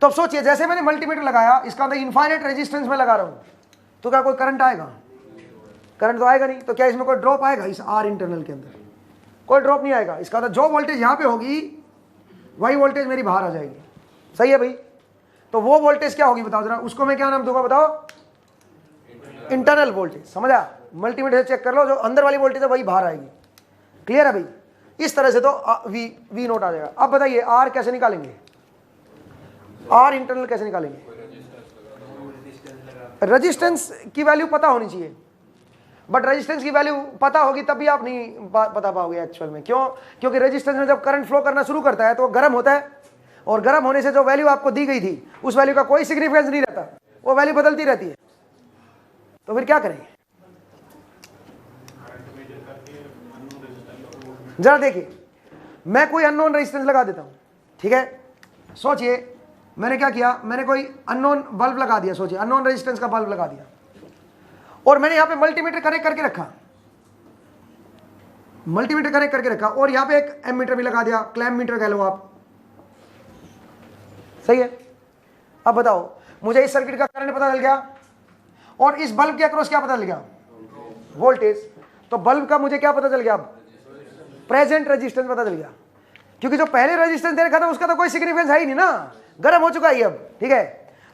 तो अब सोचिए जैसे मैंने मल्टीमीटर लगाया, इसका मतलब इनफाइनाइट रेजिस्टेंस में लगा रहा हूं, तो क्या कोई करंट आएगा, करंट तो आएगा नहीं, तो क्या इसमें कोई ड्रॉप आएगा, इस आर इंटरनल के अंदर कोई ड्रॉप नहीं आएगा। इसका मतलब जो वोल्टेज यहां पे होगी वही वोल्टेज मेरी बाहर आ जाएगी, सही है भाई। तो वो वोल्टेज क्या होगी बताओ जरा, उसको मैं क्या नाम दूंगा बताओ, इंटरनल वोल्टेज, समझा। मल्टीमीटर से चेक कर लो, जो अंदर वाली वोल्टेज है वही बाहर आएगी, क्लियर है भाई। इस तरह से तो वी नोट आ जाएगा। अब बताइए आर कैसे निकालेंगे, आर इंटरनल कैसे निकालेंगे, रेजिस्टेंस की वैल्यू पता होनी चाहिए, बट रेजिस्टेंस की वैल्यू पता होगी तभी आप नहीं बता पाओगे एक्चुअल में, क्यों, क्योंकि रेजिस्टेंस में जब करंट फ्लो करना शुरू करता है तो वो गर्म होता है, और गर्म होने से जो वैल्यू आपको दी गई थी उस वैल्यू का कोई सिग्निफिकेंस नहीं रहता, वो वैल्यू बदलती रहती है। तो फिर क्या करेंगे, जरा देखिए मैं कोई अननोन रेजिस्टेंस लगा देता हूं, ठीक है। सोचिए मैंने क्या किया, मैंने कोई अननोन बल्ब लगा दिया, सोचिए अननोन रेजिस्टेंस का बल्ब लगा दिया, और मैंने यहां पे मल्टीमीटर कनेक्ट करके रखा, मल्टीमीटर कनेक्ट करके रखा, और यहां पे एक एमीटर भी लगा दिया, क्लैम्प मीटर कह लो आप, सही है। अब बताओ मुझे इस सर्किट का करंट पता चल गया और इस बल्ब के अक्रॉस क्या पता चल गया, वोल्टेज। तो बल्ब का मुझे क्या पता चल गया, अब प्रेजेंट रेजिस्टेंस पता चल गया, क्योंकि जो पहले रेजिस्टेंस दे रखा था उसका तो कोई सिग्निफिकेंस है ही नहीं ना, गर्म हो चुका है अब, ठीक है।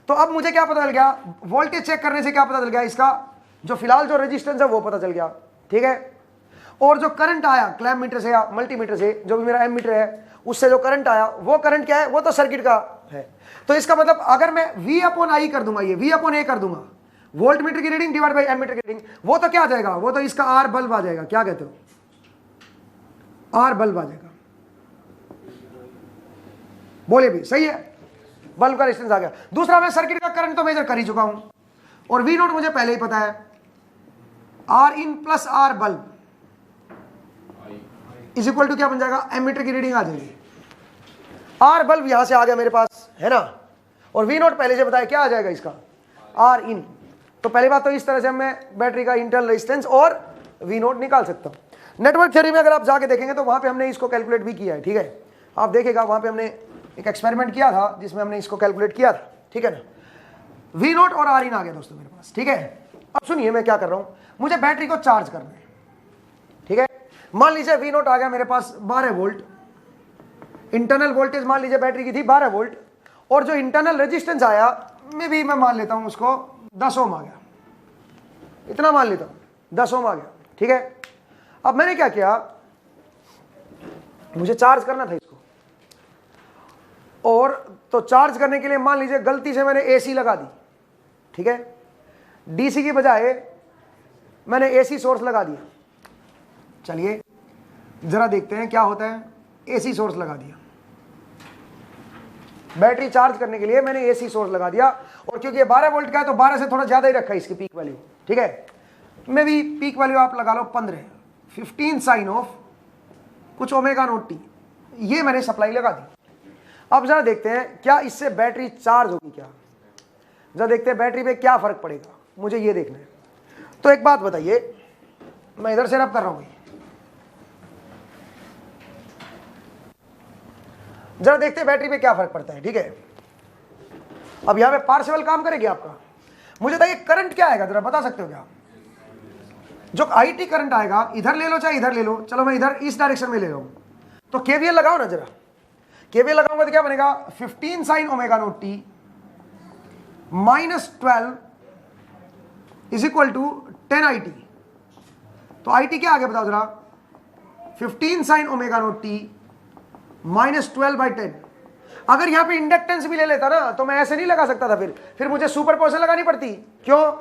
तो अब मुझे क्या पता चल गया, वोल्टेज चेक करने से क्या पता चल गया, इसका जो फिलहाल जो रेजिस्टेंस है वो पता चल गया, ठीक है। और जो करंट आया क्लैम्प मीटर से या मल्टीमीटर से, जो भी मेरा एमीटर है उससे जो करंट आया वो करंट क्या है, वो तो सर्किट का है। तो इसका मतलब अगर मैं V अपॉन I कर दूंगा, ये V अपॉन A कर दूंगा, वोल्ट मीटर की रीडिंग डिवाइड बाई एमीटर की रीडिंग, वो तो क्या आ जाएगा, वो तो इसका R बल्ब आ जाएगा, क्या कहते हो, आर बल्ब आ जाएगा। बोले भी सही है, बल्ब का रेजिस्टेंस आ गया। दूसरा मैं सर्किट का करंट तो मेजर कर ही चुका हूं और वी नोट मुझे पहले ही पता है, R in plus R bulb is equal to क्या बन जाएगा, एमीटर की रीडिंग आ जाएगी। आर बल्ब यहां से आ गया मेरे पास है ना, और वी नोट पहले से बताया क्या आ जाएगा इसका, आर इन। तो पहली बात तो इस तरह से मैं बैटरी का इंटरनल रेजिस्टेंस और वी नोट निकाल सकता हूं। नेटवर्क थ्योरी में अगर आप जाके देखेंगे तो वहां पे हमने इसको कैलकुलेट भी किया है, ठीक है, आप देखेगा वहां पे हमने एक एक्सपेरिमेंट किया था जिसमें हमने इसको कैलकुलेट किया था, ठीक है ना। वी नोट और आर इन आ गया दोस्तों मेरे पास, ठीक है। अब सुनिए मैं क्या कर रहा हूं, मुझे बैटरी को चार्ज करना है, ठीक है। मान लीजिए वी नोट आ गया मेरे पास 12 वोल्ट, इंटरनल वोल्टेज मान लीजिए बैटरी की थी 12 वोल्ट, और जो इंटरनल रेजिस्टेंस आया में भी मैं मान लेता हूं उसको 10 ओम आ गया, इतना मान लेता हूं 10 ओम आ गया, ठीक है। अब मैंने क्या किया, मुझे चार्ज करना था इसको, और तो चार्ज करने के लिए मान लीजिए गलती से मैंने एसी लगा दी, ठीक है, डीसी की बजाय मैंने एसी सोर्स लगा दिया। चलिए जरा देखते हैं क्या होता है, एसी सोर्स लगा दिया, बैटरी चार्ज करने के लिए मैंने एसी सोर्स लगा दिया, और क्योंकि ये 12 वोल्ट का है तो 12 से थोड़ा ज्यादा ही रखा है इसकी पीक वैल्यू, ठीक है। मैं भी पीक वैल्यू आप लगा लो 15 साइन ऑफ कुछ ओमेगा नोट टी, ये मैंने सप्लाई लगा दी। अब जरा देखते हैं क्या इससे बैटरी चार्ज होगी क्या, जरा देखते हैं बैटरी पे क्या फर्क पड़ेगा, मुझे ये देखना है। तो एक बात बताइए, मैं इधर से रब कर रहा हूं, जरा देखते हैं बैटरी पे क्या फर्क पड़ता है, ठीक है। अब यहां पे पार्शियल काम करेगी आपका, मुझे बताइए करंट क्या आएगा, जरा बता सकते हो क्या। जो आईटी करंट आएगा, इधर ले लो चाहे इधर ले लो, चलो मैं इधर इस डायरेक्शन में ले रहा हूं, तो केवीएल लगाओ ना जरा, केवीएल लगाऊंगा तो क्या बनेगा, 15 sine omega naught T minus 12 is equal to 10 I T. तो आई टी क्या आ गया बताओ जरा, 15 sine omega naught T minus 12/10। अगर यहां पे इंडक्टेंस भी ले लेता ना तो मैं ऐसे नहीं लगा सकता था, फिर मुझे सुपरपोजिशन लगानी पड़ती। क्यों,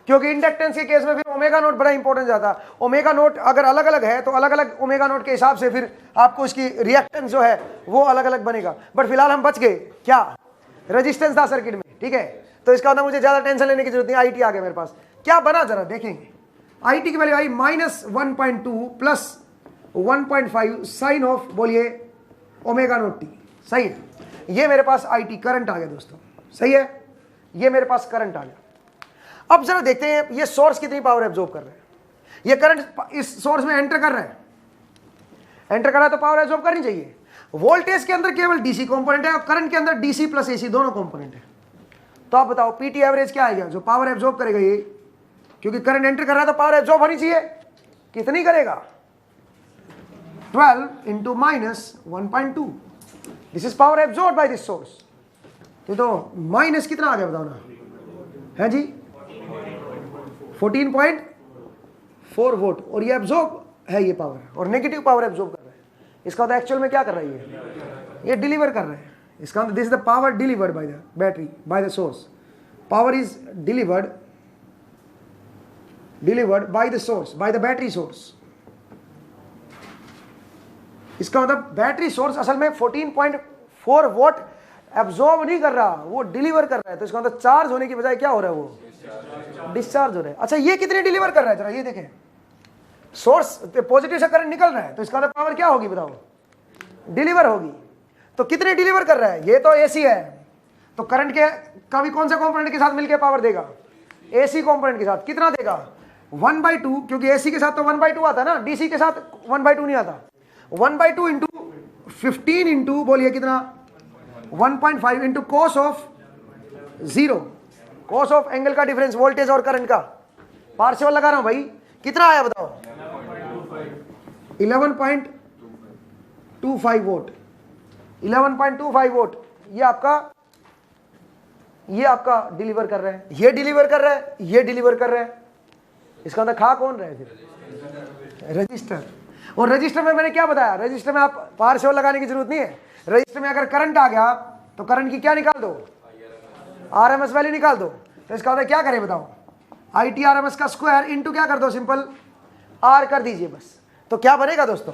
क्योंकि इंडक्टेंस के केस में फिर ओमेगा नोट बड़ा इंपॉर्टेंट जाता। ओमेगा नोट अगर अलग अलग है तो अलग अलग ओमेगा नोट के हिसाब से फिर आपको इसकी रिएक्टेंस जो है वो अलग अलग बनेगा। बट फिलहाल हम बच गए, क्या रेजिस्टेंस था सर्किट में, ठीक है। तो इसका मतलब मुझे ज्यादा टेंशन लेने की जरूरत नहीं, आईटी आ गया मेरे पास। क्या बना जरा देखेंगे, आईटी की value I -1.2 plus 1.5 sine of, बोलिए ओमेगा नोट टी, सही है। ये मेरे पास आईटी करंट आ गया दोस्तों, सही है, ये मेरे पास करंट आ गया। अब जरा देखते हैं ये सोर्स कितनी पावर एब्जॉर्ब कर रहा है। ये करंट इस सोर्स में एंटर कर रहा है, एंटर कर रहा है तो पावर एब्जॉर्ब करनी चाहिए। वोल्टेज के अंदर केवल डीसी कंपोनेंट है और करंट के अंदर डीसी प्लस एसी दोनों कंपोनेंट है। तो आप बताओ पीटी एवरेज क्या आएगा, जो पावर एब्जॉर्ब करेगा ये, क्योंकि करंट एंटर कर रहा है तो पावर एब्जॉर्ब होनी चाहिए, कितनी करेगा, 12 into -1.2, this is power absorb by this source. तो माइनस कितना आ गया बताओ ना, है जी 14.4 वोल्ट, और ये एब्जॉर्ब है ये पावर, और नेगेटिव पावर एब्जॉर्ब कर रहा है। इसका मतलब एक्चुअल में क्या कर रहा है, ये डिलीवर कर रहा है। इसका मतलब this is the power delivered by the battery bye the source, power is delivered by the source, by the battery source. इसका मतलब बैटरी सोर्स असल में 14.4 वोल्ट एब्जॉर्ब नहीं कर रहा, वो डिलीवर कर रहा है। तो इसका मतलब चार्ज होने की बजाय क्या हो रहा है, वो डिस्चार्ज हो रहा है। अच्छा ये कितने डिलीवर कर रहा है, जरा ये देखें, सोर्स पॉजिटिव से करंट निकल रहा है तो इसका मतलब पावर क्या होगी बताओ, डिलीवर होगी। तो कितने डिलीवर कर रहा है, ये तो एसी है, तो करंट के कभी कौन से कंपोनेंट के साथ मिलकर पावर देगा, एसी कंपोनेंट के साथ। कितना देगा, 1/2, क्योंकि एसी के साथ तो 1/2 आता है ना, डीसी के साथ 1/2 नहीं आता। 1/2 इंटू 15 इंटू, बोलिए कितना, 1.5 into cos of 0, cos of angle का डिफरेंस वोल्टेज और करंट का, पार्शियल लगा रहा हूं भाई, कितना आया बताओ, 11.25 वोल्ट, 11.25 वोल्ट। ये आपका डिलीवर कर रहा है, ये डिलीवर कर रहा है, ये डिलीवर कर रहा है। इसका मतलब खा कौन रहा है फिर, रजिस्टर। और रजिस्टर में मैंने क्या बताया, रजिस्टर में आप पार्शियल लगाने की जरूरत नहीं है। रजिस्टर में अगर करंट आ गया तो करंट की क्या निकाल दो, आरएमएस वैल्यू निकाल दो। तो इसका मतलब क्या करें बताओ, आईटी आरएमएस का स्क्वायर इंटू क्या कर दो, सिंपल आर कर दीजिए बस। तो क्या बनेगा दोस्तों,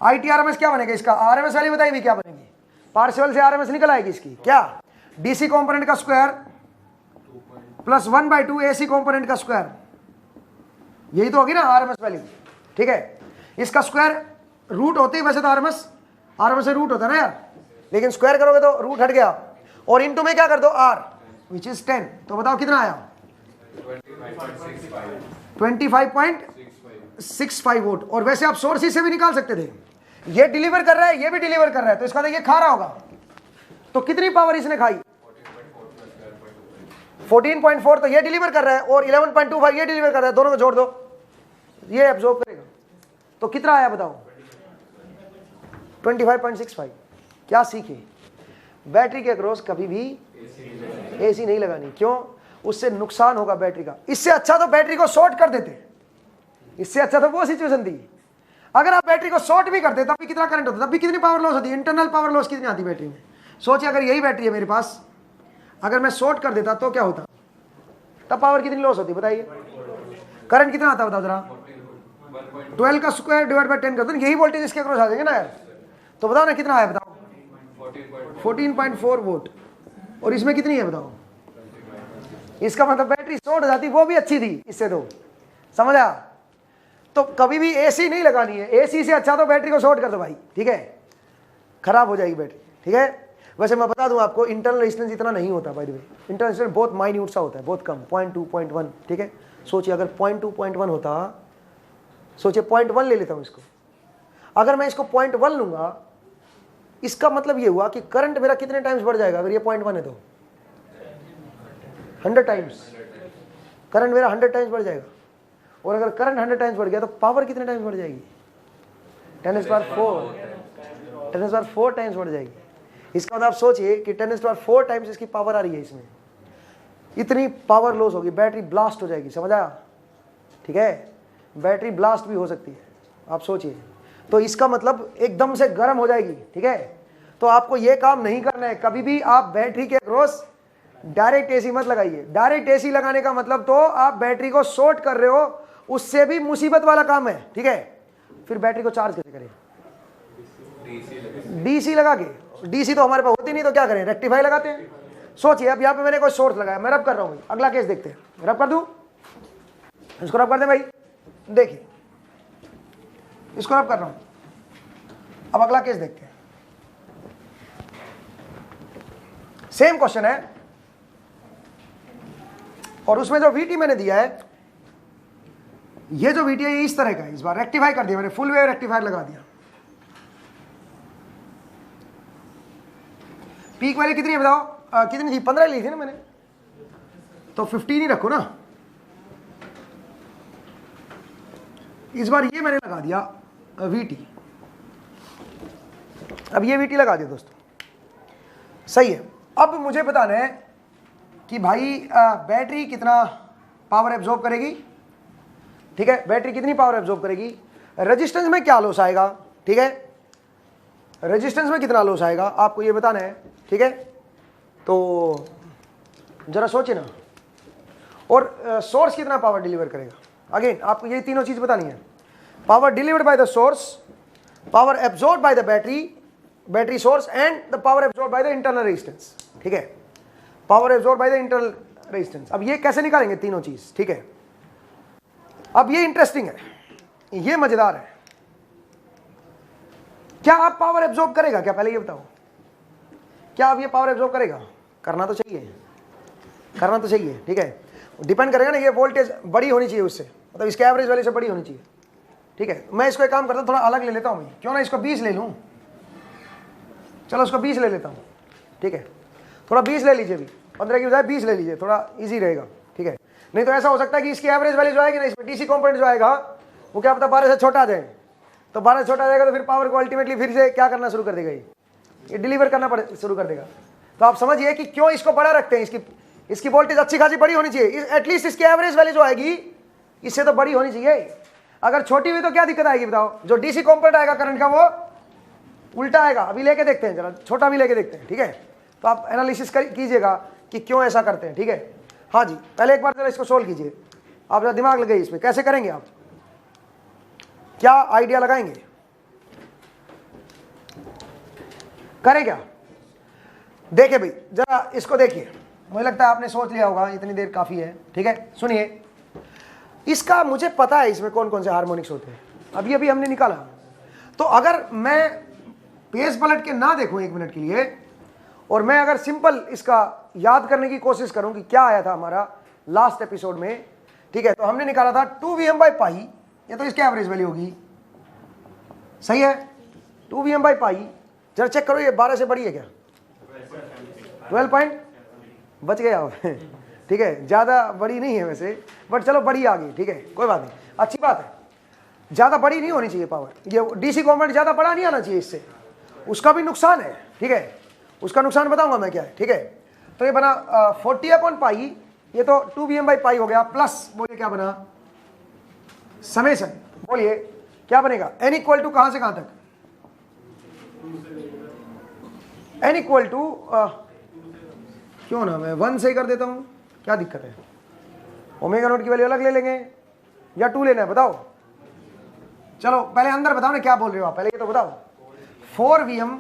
ITRMS क्या बनेगा इसका, RMS वैल्यू बताइए क्या बनेगी, पार्शियल से RMS निकल आएगी इसकी, क्या DC कंपोनेंट का स्क्वायर प्लस 1/2 AC कंपोनेंट का स्क्वायर, यही तो होगी ना RMS वैल्यू, ठीक है। इसका स्क्वायर रूट होते ही वैसे तो RMS से रूट होता है ना यार, लेकिन स्क्वायर करोगे तो रूट हट गया, और इनटू में क्या कर दो R विच इज 10, तो बताओ कितना आया 25.65 वोल्ट। और वैसे आप सोर्स से भी निकाल सकते थे, ये डिलीवर कर रहा है ये भी डिलीवर कर रहा है, तो इसका ये खा रहा होगा, तो कितनी पावर इसने खाई 14.4, तो ये डिलीवर कर रहा है, और 11.25 ये डिलीवर कर रहा है, दोनों को जोड़ दो ये एब्जॉर्ब करेगा, तो कितना आया बताओ 25.65। क्या सीखे, बैटरी के अक्रॉस कभी भी AC नहीं लगानी, क्यों, उससे नुकसान होगा बैटरी का। इससे अच्छा तो बैटरी को शॉर्ट कर देते, इससे अच्छा तो वो सिचुएशन थी, अगर आप बैटरी को शॉर्ट भी करते तब भी कितना करंट होता, तब भी कितनी पावर लॉस होती है, इंटरनल पावर लॉस कितनी आती बैटरी में। सोचिए अगर यही बैटरी है मेरे पास, अगर मैं शॉर्ट कर देता तो क्या होता, तब पावर कितनी लॉस होती बताइए, करंट कितना आता बताओ जरा, 12 का स्क्वायर डिवाइड बाय 10 कर दो, यही वोल्टेज इसके अक्रॉस आ जाएंगे ना यार, तो बताओ ना कितना आया बताओ 14.4 वोल्ट, और इसमें कितनी है बताओ, इसका मतलब बैटरी शॉर्ट हो जाती, वो भी अच्छी थी इससे, तो समझा। तो कभी भी AC नहीं लगानी है, AC से अच्छा तो बैटरी को शॉर्ट कर दो भाई, ठीक है, खराब हो जाएगी बैटरी, ठीक है। वैसे मैं बता दूं आपको, इंटरनल रेजिस्टेंस इतना नहीं होता by the way, internal resistance बहुत माइन्यूट सा होता है, बहुत कम, 0.2 0.1, ठीक है। सोचिए अगर 0.2 0.1 होता, सोचिए 0.1 ले लेता हूं इसको, अगर मैं इसको 0.1 लूंगा, इसका मतलब ये हुआ कि करंट मेरा कितने टाइम्स बढ़ जाएगा, अगर ये 0.1 है तो 100 टाइम्स, करंट मेरा 100 टाइम्स बढ़ जाएगा, और अगर करंट 100 टाइम्स बढ़ गया तो पावर कितने टाइम्स बढ़ जाएगी 10⁻⁴ टाइम्स बढ़ जाएगी। इसका मतलब आप सोचिए कि 10⁻⁴ टाइम्स इसकी पावर आ रही है, इसमें इतनी पावर लॉस होगी, बैटरी ब्लास्ट हो जाएगी, समझा, ठीक है, बैटरी ब्लास्ट भी हो सकती है, आप सोचिए। तो इसका मतलब एकदम से गर्म हो जाएगी, ठीक है। तो आपको ये काम नहीं करना है, कभी भी आप बैटरी के अक्रॉस डायरेक्ट AC मत लगाइए, डायरेक्ट AC लगाने का मतलब तो आप बैटरी को शॉर्ट कर रहे हो, उससे भी मुसीबत वाला काम है, ठीक है। फिर बैटरी को चार्ज कैसे करें, DC लगा के, DC तो हमारे पास होती नहीं, तो क्या करें, रेक्टिफाई लगाते हैं। सोचिए अब यहाँ पे मैंने कोई सोर्स लगाया, मैं रब कर रहा हूँ, अगला केस देखते हैं, रब कर दूं, इसको रब कर दे भाई, देखिए इसको रब कर रहा हूं, अब अगला केस देखते हैं। सेम क्वेश्चन है, और उसमें जो VT मैंने दिया है, ये जो VT है ये इस तरह का है, इस बार रेक्टिफाई कर दिया मैंने, फुल वेव रेक्टिफायर लगा दिया। पीक वैल्यू कितनी है बताओ, कितनी थी, 15 ली थी ना मैंने, तो 15 ही रखो ना। इस बार ये मैंने लगा दिया VT, अब ये VT लगा दिया दोस्तों, सही है। अब मुझे बताना है कि भाई बैटरी कितना पावर एब्जॉर्ब करेगी, ठीक है, बैटरी कितनी पावर एब्जॉर्ब करेगी, रेजिस्टेंस में क्या लॉस आएगा, ठीक है, रेजिस्टेंस में कितना लॉस आएगा आपको ये बताना है, ठीक है। तो जरा सोचिए ना, और सोर्स कितना पावर डिलीवर करेगा, अगेन आपको ये तीनों चीज बतानी है, power delivered by the source, power absorb by the battery source, and the power absorb by the internal resistance, ठीक है, power absorb by the internal resistance. अब ये कैसे निकालेंगे तीनों चीज, ठीक है। अब ये इंटरेस्टिंग है, ये मजेदार है, क्या आप पावर एब्जॉर्ब करेगा क्या, पहले ये बताओ, क्या आप ये पावर एब्जॉर्ब करेगा, करना तो चाहिए, करना तो चाहिए, ठीक है। डिपेंड करेगा ना, ये वोल्टेज बड़ी होनी चाहिए उससे, मतलब इसके एवरेज वैल्यू से बड़ी होनी चाहिए, ठीक है। मैं इसको एक काम करता हूँ, थोड़ा अलग ले लेता हूँ, क्यों ना इसको 20 ले लूँ, चलो उसको 20 ले लेता हूँ, ठीक है, थोड़ा 20 ले लीजिए, भी 15 की बजाय 20 ले लीजिए, थोड़ा इजी रहेगा, ठीक है। नहीं तो ऐसा हो सकता है कि इसकी एवरेज वैल्यू जो आएगी ना, इसमें DC कंपोनेंट जो आएगा वो क्या पता 12 से छोटा आ जाए, तो 12 से छोटा आ जाएगा तो फिर पावर को अल्टीमेटली फिर से क्या करना शुरू कर देगा, ये डिलीवर करना शुरू कर देगा। तो आप समझिए कि क्यों इसको बड़ा रखते हैं, इसकी वोल्टेज अच्छी खासी बड़ी होनी चाहिए, एटलीस्ट इसकी एवरेज वैल्यू जो आएगी इससे तो बड़ी होनी चाहिए। अगर छोटी हुई तो क्या दिक्कत आएगी बताओ, जो DC कंपोनेंट आएगा करंट का वो उल्टा आएगा। अभी लेके देखते हैं, जरा छोटा भी लेके देखते हैं, ठीक है। तो आप एनालिसिस कीजिएगा कि क्यों ऐसा करते हैं, ठीक है। हाँ जी, पहले एक बार जरा इसको सोल्व कीजिए, आप जरा दिमाग लगाइए इसमें, कैसे करेंगे आप, क्या आइडिया लगाएंगे। करे क्या? देखिए भाई जरा इसको देखिए, मुझे लगता है आपने सोच लिया होगा, इतनी देर काफी है, ठीक है। सुनिए, इसका मुझे पता है इसमें कौन कौन से हार्मोनिक्स होते हैं, अभी अभी हमने निकाला। तो अगर मैं पेज पलट के ना देखूं 1 मिनट के लिए, और मैं अगर सिंपल इसका याद करने की कोशिश करूं कि क्या आया था हमारा लास्ट एपिसोड में, ठीक है, तो हमने निकाला था 2Vm/π, ये तो इसकी एवरेज वैल्यू होगी, सही है। 2Vm/π, जरा चेक करो ये 12 से बड़ी है क्या? 12 पॉइंट बच गए आप ठीक है, ज्यादा बड़ी नहीं है वैसे, बट चलो बड़ी आ गई, ठीक है, कोई बात नहीं, अच्छी बात है। ज्यादा बड़ी नहीं होनी चाहिए पावर, ये डीसी कंपोनेंट ज्यादा बड़ा नहीं आना चाहिए, इससे उसका भी नुकसान है, ठीक है, उसका नुकसान बताऊंगा मैं क्या है, ठीक है। तो ये बना 40/π, ये तो 2Vm/π हो गया, प्लस बोलिए क्या बना, समेशन, बोलिए क्या बनेगा, n इक्वल टू कहां से कहां तक, n इक्वल टू क्यों ना मैं 1 से ही कर देता हूं, क्या दिक्कत है, ओमेगा नोट की वैल्यू अलग ले लेंगे या 2 लेना है, बताओ। चलो पहले अंदर बताओ ना क्या बोल रहे हो आप, पहले ये तो बताओ। 4Vm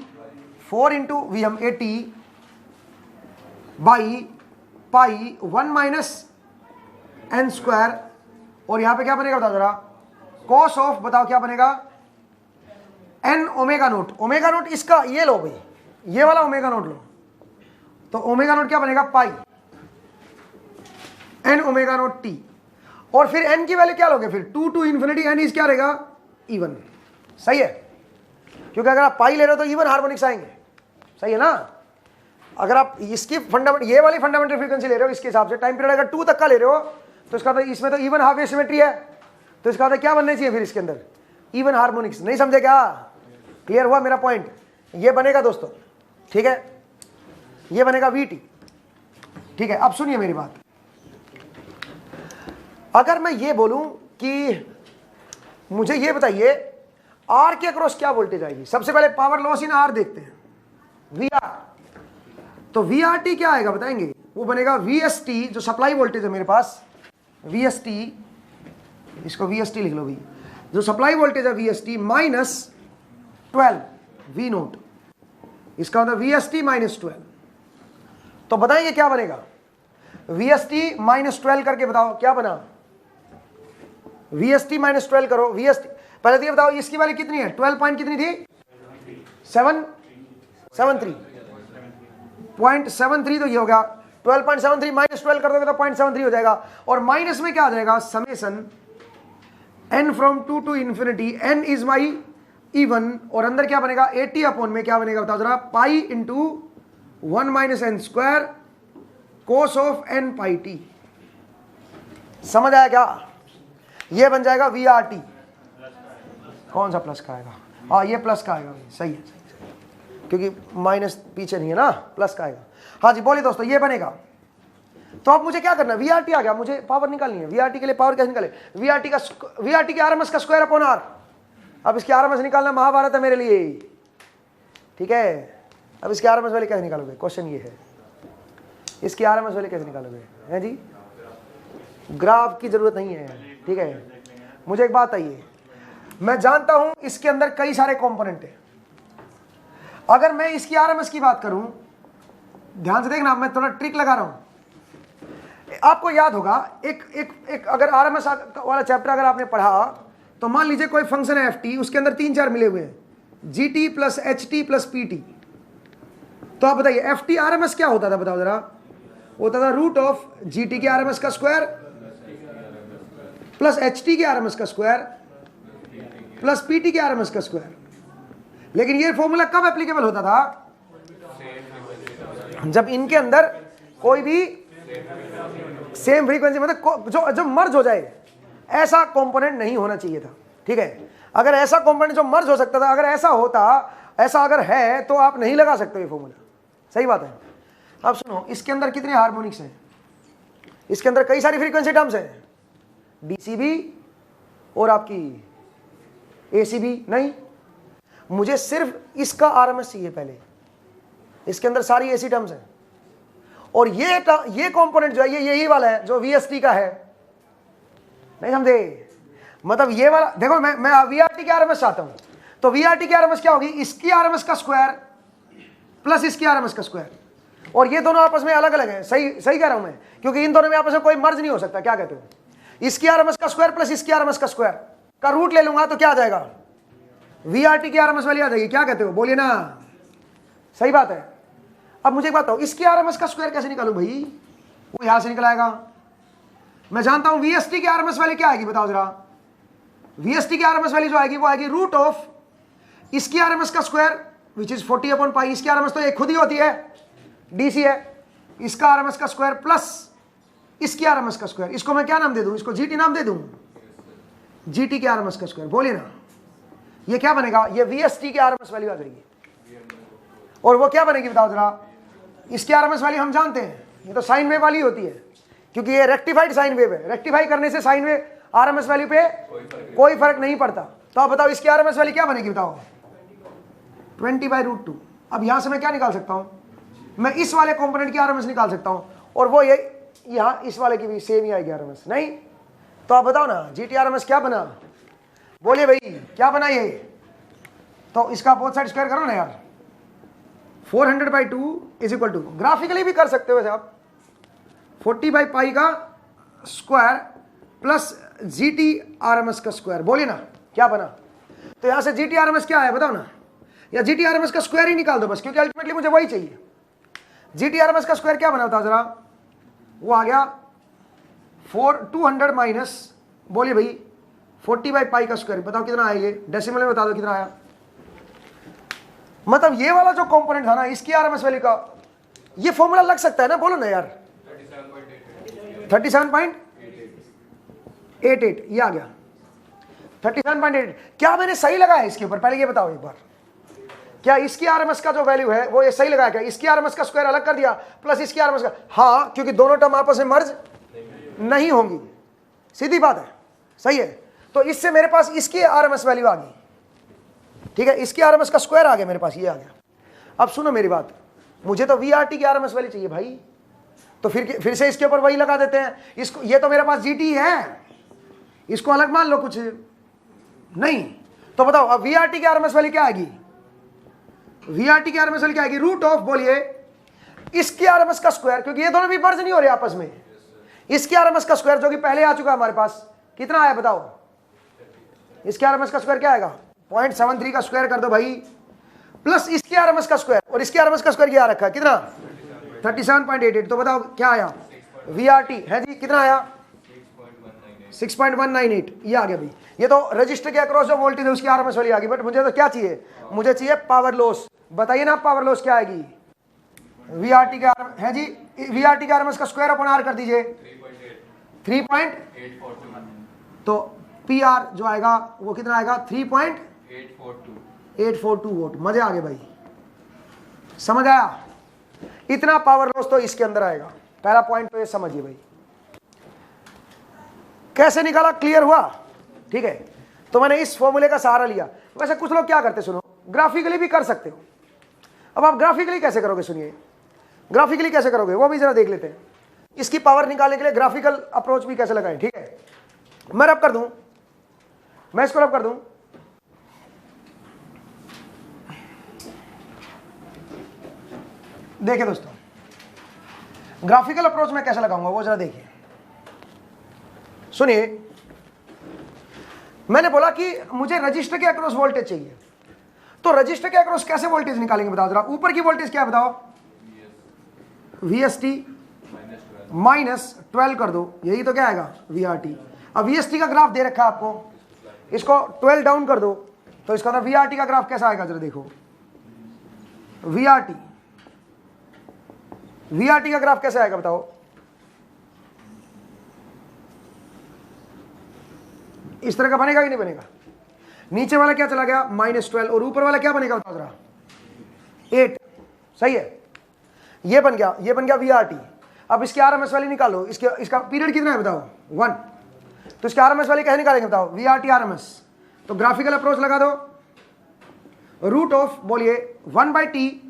4 into Vm 80/π 1 minus n square, और यहां पे क्या बनेगा बताओ जरा, कॉस ऑफ, बताओ क्या बनेगा, n omega naught. Omega naught इसका ये लो भाई, ये वाला ओमेगा नोट लो, तो ओमेगा नोट क्या बनेगा, पाई n ओमेगा नोट t, और फिर n की वैल्यू क्या लोगे फिर, 2 टू इन्फिनिटी n इज क्या रहेगा, इवन, सही है, क्योंकि अगर आप पाई ले रहे हो तो इवन हार्मोनिक्स आएंगे, सही है ना। अगर आप इसकी फंडामेंटल, ये वाली फंडामेंटल फ्रीक्वेंसी ले रहे हो, इसके हिसाब से टाइम पीरियड अगर 2 तक का ले रहे हो, तो इसका तो इसमें तो इवन हाफ वेव सिमेट्री है, तो इसका तो क्या बनने चाहिए फिर इसके अंदर, इवन हार्मोनिक्स। नहीं समझे क्या, क्लियर हुआ मेरा पॉइंट, ये बनेगा दोस्तों, ठीक है, ये बनेगा VT, ठीक है। अब सुनिए मेरी बात, अगर मैं ये बोलूं कि मुझे ये बताइए R के अक्रॉस क्या वोल्टेज आएगी, सबसे पहले पावर लॉस इन R देखते हैं, VR, तो VRT क्या आएगा बताएंगे, वो बनेगा VST, जो सप्लाई वोल्टेज है मेरे पास, VST, इसको VST लिख लो भाई, जो सप्लाई वोल्टेज है VST माइनस 12 V नोट, इसका मतलब VST माइनस 12, तो बताएंगे क्या बनेगा, VST माइनस 12 करके बताओ क्या बना, VST माइनस 12 करो, VST पहले तो ये बताओ इसकी वैल्यू कितनी है, 12 पॉइंट कितनी थी, 0.73, तो ये हो गया 12.73 माइनस 12 कर दोगे तो 0.73 हो जाएगा, और माइनस में क्या आ जाएगा, summation n from 2 to infinity, n is my even, और अंदर क्या बनेगा 80 अपॉन में क्या बनेगा बताओ जरा, pi into 1 minus n square cos of n/t, समझ आया क्या, ये बन जाएगा VRT, कौन सा प्लस का आएगा, हाँ ये प्लस का आएगा, सही है, क्योंकि माइनस पीछे नहीं है ना, प्लस का आएगा। हाँ जी बोलिए दोस्तों, ये बनेगा। तो अब मुझे क्या करना है, VRT आ गया, मुझे पावर निकालनी है, VRT के लिए पावर कैसे निकाले, VRT के RMS का स्क्वायर अपॉन R, अब इसकी RMS निकालना महाभारत है मेरे लिए, ठीक है। अब इसकी RMS वैल्यू कैसे निकालोगे, क्वेश्चन ये है, इसकी RMS वैल्यू कैसे निकालोगे, है जी, ग्राफ की जरूरत नहीं है, ठीक है। मुझे एक बात आइए, मैं जानता हूं इसके अंदर कई सारे कंपोनेंट हैं, अगर मैं इसकी RMS की बात करूं, ध्यान से देखना, मैं थोड़ा ट्रिक लगा रहा हूं, आपको याद होगा एक अगर RMS वाला चैप्टर अगर आपने पढ़ा, तो मान लीजिए कोई फंक्शन है ft, उसके अंदर 3-4 मिले हुए हैं, gt plus ht plus pt, तो आप बताइए ft RMS क्या होता था बताओ जरा, होता था रूट ऑफ gt के RMS का स्क्वायर प्लस ht के RMS का स्क्वायर प्लस pt के RMS का स्क्वायर। लेकिन ये फॉर्मूला कब एप्लीकेबल होता था, जब इनके अंदर कोई भी सेम फ्रीक्वेंसी, मतलब जो मर्ज हो जाए, ऐसा कंपोनेंट नहीं होना चाहिए था, ठीक है। अगर ऐसा कंपोनेंट जो मर्ज हो सकता था, अगर ऐसा होता, ऐसा अगर है, तो आप नहीं लगा सकते ये फॉर्मूला, सही बात है। अब सुनो, इसके अंदर कितने हार्मोनिक्स हैं, इसके अंदर कई सारी फ्रीक्वेंसी टर्म्स हैं, डीसी भी और आपकी एसी भी, नहीं, मुझे सिर्फ इसका RMS चाहिए पहले, इसके अंदर सारी एसी टर्म्स हैं, और ये कंपोनेंट जो है ये यही वाला है जो VST का है, नहीं समझे, मतलब ये वाला देखो, मैं VRT की RMS चाहता हूं, तो VRT की RMS क्या होगी, इसकी RMS का स्क्वायर प्लस इसकी आरएमएस का स्क्वायर। और ये दोनों आपस में अलग अलग हैं, सही सही कह रहा हूं मैं, क्योंकि इन दोनों में आपस में कोई मर्ज नहीं हो सकता। क्या कहते हो? इसकी आरएमएस का स्क्वायर प्लस इसकी आरएमएस का स्क्वायर का रूट ले लूंगा तो क्या आ जाएगा? वीआरटी की आरएमएस वैल्यू आ जाएगी। क्या कहते हो? बोलिए ना, सही बात है। अब मुझे एक बात बताओ, इसकी आरएमएस का स्क्वायर कैसे निकालूं भाई? वो यहां से निकल आएगा। मैं जानता हूं वीएसटी की आरएमएस वैल्यू क्या आएगी, बताओ जरा। वीएसटी की आरएमएस वैल्यू जो आएगी वो आएगी रूट ऑफ इसकी आरएमएस का स्क्वायर विच इज 40/पाई। इसकी आरएमएस तो एक खुद ही होती है, डीसी है। इसका आरएमएस का स्क्वायर प्लस इसकी आरएमएस का स्क्वायर। इसको मैं क्या नाम दे दूं? इसको जीटी नाम दे दूं, जीटी की आरएमएस का स्क्वायर। बोलिए ना, ये क्या बनेगा? ये वीएसटी की आरएमएस वैल्यू आ जाएगी। और वो क्या बनेगी बताओ जरा? इसकी आरएमएस वैल्यू हम जानते हैं, ये तो साइन वेव वाली होती है, क्योंकि ये रेक्टिफाइड साइन वेव है। रेक्टिफाई करने से साइन वेव आरएमएस वैल्यू पे कोई फर्क नहीं पड़ता। तो आप बताओ इसकी आरएमएस वैल्यू क्या बनेगी? बताओ 20/√2। अब यहां से मैं क्या निकाल सकता हूं? मैं इस वाले कंपोनेंट की आरएमएस निकाल सकता हूं, और वो ये यहां इस वाले की भी सेम ही आएगी आरएमएस। नहीं तो आप बताओ ना, जीटी आरएमएस क्या बना? बोलिए भाई, क्या बना ये? तो इसका बोथ साइड स्क्वायर करो ना यार। 400/2 इज इक्वल टू, ग्राफिकली भी कर सकते हो वैसे आप, 40/पाई का स्क्वायर प्लस जीटी आरएमएस का स्क्वायर। बोलिए ना, क्या बना? तो यहां से जीटी आरएमएस क्या है बताओ ना, या जीटी आरएमएस का स्क्वायर ही निकाल दो बस, क्योंकि अल्टीमेटली मुझे वही चाहिए। जीटी आरएमएस का स्क्वायर क्या बना बताओ जरा? वो आ गया 200 माइनस, बोलिए भाई 40/पाई का स्क्वायर। बताओ कितना आया? ये डेसिमल में बता दो कितना आया। मतलब ये वाला जो कंपोनेंट था ना, इसकी आरएमएस वैल्यू का ये फॉर्मूला लग सकता है ना? बोलो ना यार। 37.88 ये आ गया। 37.88 क्या मैंने सही लगाया इसके ऊपर? पहले ये बताओ एक बार, क्या इसकी आरएमएस का जो वैल्यू है वो ये सही लगाया क्या? इसकी आरएमएस का स्क्वायर अलग कर दिया प्लस इसकी आरएमएस का? हाँ, क्योंकि दोनों टर्म आपस में मर्ज नहीं होंगी, सीधी बात है, सही है। तो इससे मेरे पास इसकी आरएमएस वैल्यू आ गई, ठीक है। इसकी आरएमएस का स्क्वायर आ गया मेरे पास, ये आ गया। अब सुनो मेरी बात, मुझे तो वीआरटी की आरएमएस वैल्यू चाहिए भाई, तो फिर से इसके ऊपर वही लगा देते हैं इसको। ये तो मेरे पास जीटी है, इसको अलग मान लो कुछ नहीं। तो बताओ अब वीआरटी की आरएमएस वैल्यू क्या आएगी? वीआरटी की आरएमएस वैल्यू क्या आएगी? रूट ऑफ, बोलिए, इसकी आरएमएस का स्क्वायर, क्योंकि ये दोनों भी मर्ज नहीं हो रहे आपस में। इसकी आरएमएस का स्क्वायर जो कि पहले आ चुका है हमारे पास, कितना आया बताओ? इसकी आरएमएस का स्क्वायर क्या आएगा? 0.73 का स्क्वायर कर दो भाई, प्लस इसकी आरएमएस का स्क्वायर, और इसकी आरएमएस का स्क्वायर क्या रखा है? कितना? 37.88। तो बताओ क्या आया? वीआरटी है जी, कितना आया? 6.198 ये आ गया भाई। ये तो रजिस्टर के अक्रॉस जो वोल्टेज है उसकी आरएमएस वैल्यू आ गई। बट मुझे तो क्या चाहिए? मुझे चाहिए पावर लॉस। बताइए ना पावर लॉस क्या आएगी? वीआरटी का है जी, वीआरटी का आरएमएस का स्क्वायर अपन आर कर दीजिए 3.842। तो पी आर जो आएगा वो कितना आएगा? 3.842 वोट। मजे आ गए भाई, समझ आया? इतना पावर लॉस तो इसके अंदर आएगा। पहला पॉइंट तो ये समझिए भाई, कैसे निकाला? क्लियर हुआ? ठीक है। तो मैंने इस फॉर्मूले का सहारा लिया। वैसे कुछ लोग क्या करते, सुनो, ग्राफिकली भी कर सकते हो। अब आप ग्राफिकली कैसे करोगे? सुनिए, ग्राफिकली कैसे करोगे वो भी जरा देख लेते हैं। इसकी पावर निकालने के लिए ग्राफिकल अप्रोच भी कैसे लगाएं, ठीक है। मैं रब कर दूं, मैं इसको रब कर दूं। देखिए दोस्तों, ग्राफिकल अप्रोच में कैसे लगाऊंगा वो जरा देखिए, सुनिए। मैंने बोला कि मुझे रजिस्टर के अक्रॉस वोल्टेज चाहिए, तो रजिस्टर के अक्रॉस कैसे वोल्टेज निकालेंगे बताओ जरा? ऊपर की वोल्टेज क्या है बताओ? VST -12 कर दो, यही तो क्या आएगा? VRT। अब VST का ग्राफ दे रखा है आपको, इसको 12 डाउन कर दो, तो इसका मतलब VRT का ग्राफ कैसा आएगा जरा देखो। VRT का ग्राफ कैसे आएगा बताओ? इस तरह का बनेगा कि नहीं बनेगा? नीचे वाला क्या चला गया? -12, और ऊपर वाला क्या बनेगा बताओ जरा? 8। सही है, ये बन गया, ये बन गया VRT। अब इसकी आरएमएस वैल्यू निकालो। इसका पीरियड कितना है बताओ? 1। तो इसकी आरएमएस वैल्यू कैसे निकालेंगे बताओ? VRT RMS. तो ग्राफिकल अप्रोच लगा दो, रूट ऑफ, बोलिए, 1/t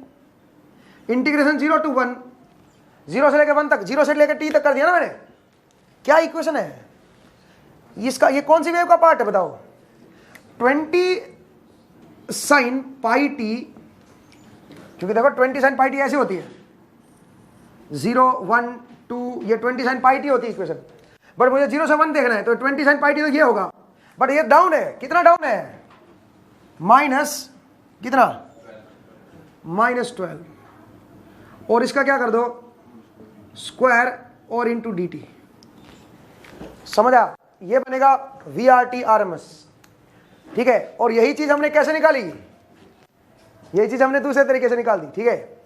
इंटीग्रेशन 0 to 1, 0 से लेकर 1 तक, 0 से लेकर t तक कर दिया ना मैंने। क्या इक्वेशन है इसका? ये कौन सी वेव का पार्ट है बताओ? 20 sin πt क्योंकि देखो 20 sin पाई टी ऐसी होती है, 0 1 2, ये 20 sin पाई टी होती है इक्वेशन, बट मुझे 0 से 1 देखना है, तो 20 sin पाई टी तो ये होगा, बट ये डाउन है, कितना डाउन है, माइनस कितना, -12, और इसका क्या कर दो, स्क्वायर और इंटू डी टी, समझा, ये बनेगा V R T R M S, ठीक है। और यही चीज हमने कैसे निकाली, यही चीज हमने दूसरे तरीके से निकाल दी, ठीक है,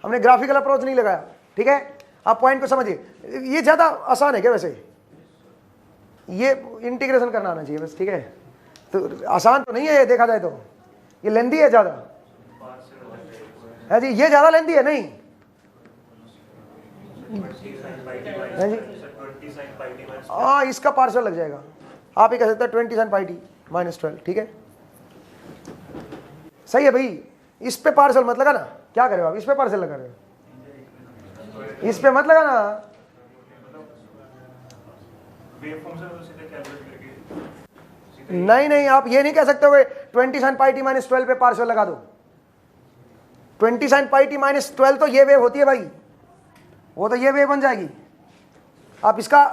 हमने ग्राफिकल अप्रोच नहीं लगाया, ठीक है। आप पॉइंट को समझिए, ये ज्यादा आसान है क्या वैसे, ये इंटीग्रेशन करना आना चाहिए बस, ठीक है, तो आसान तो नहीं है ये, देखा जाए तो ये लेंदी है ज्यादा, है जी, ये ज्यादा लेंदी है नहीं है जी, हाँ इसका पार्शियल लग जाएगा, आप ही कह सकते हैं 20 sin पाई टी -12, ठीक है, सही है भाई, इस पे पार्शियल मत लगा ना, क्या करे आप, इस पे पार्शियल लगा रहे हो, इस पे मत लगा ना, नहीं नहीं, आप ये नहीं कह सकते हो 20 sin पाई टी -12 पे पार्शियल लगा दो, 20 sin पाई टी -12 तो ये वेव होती है भाई, वो तो ये वेव बन जाएगी, आप इसका,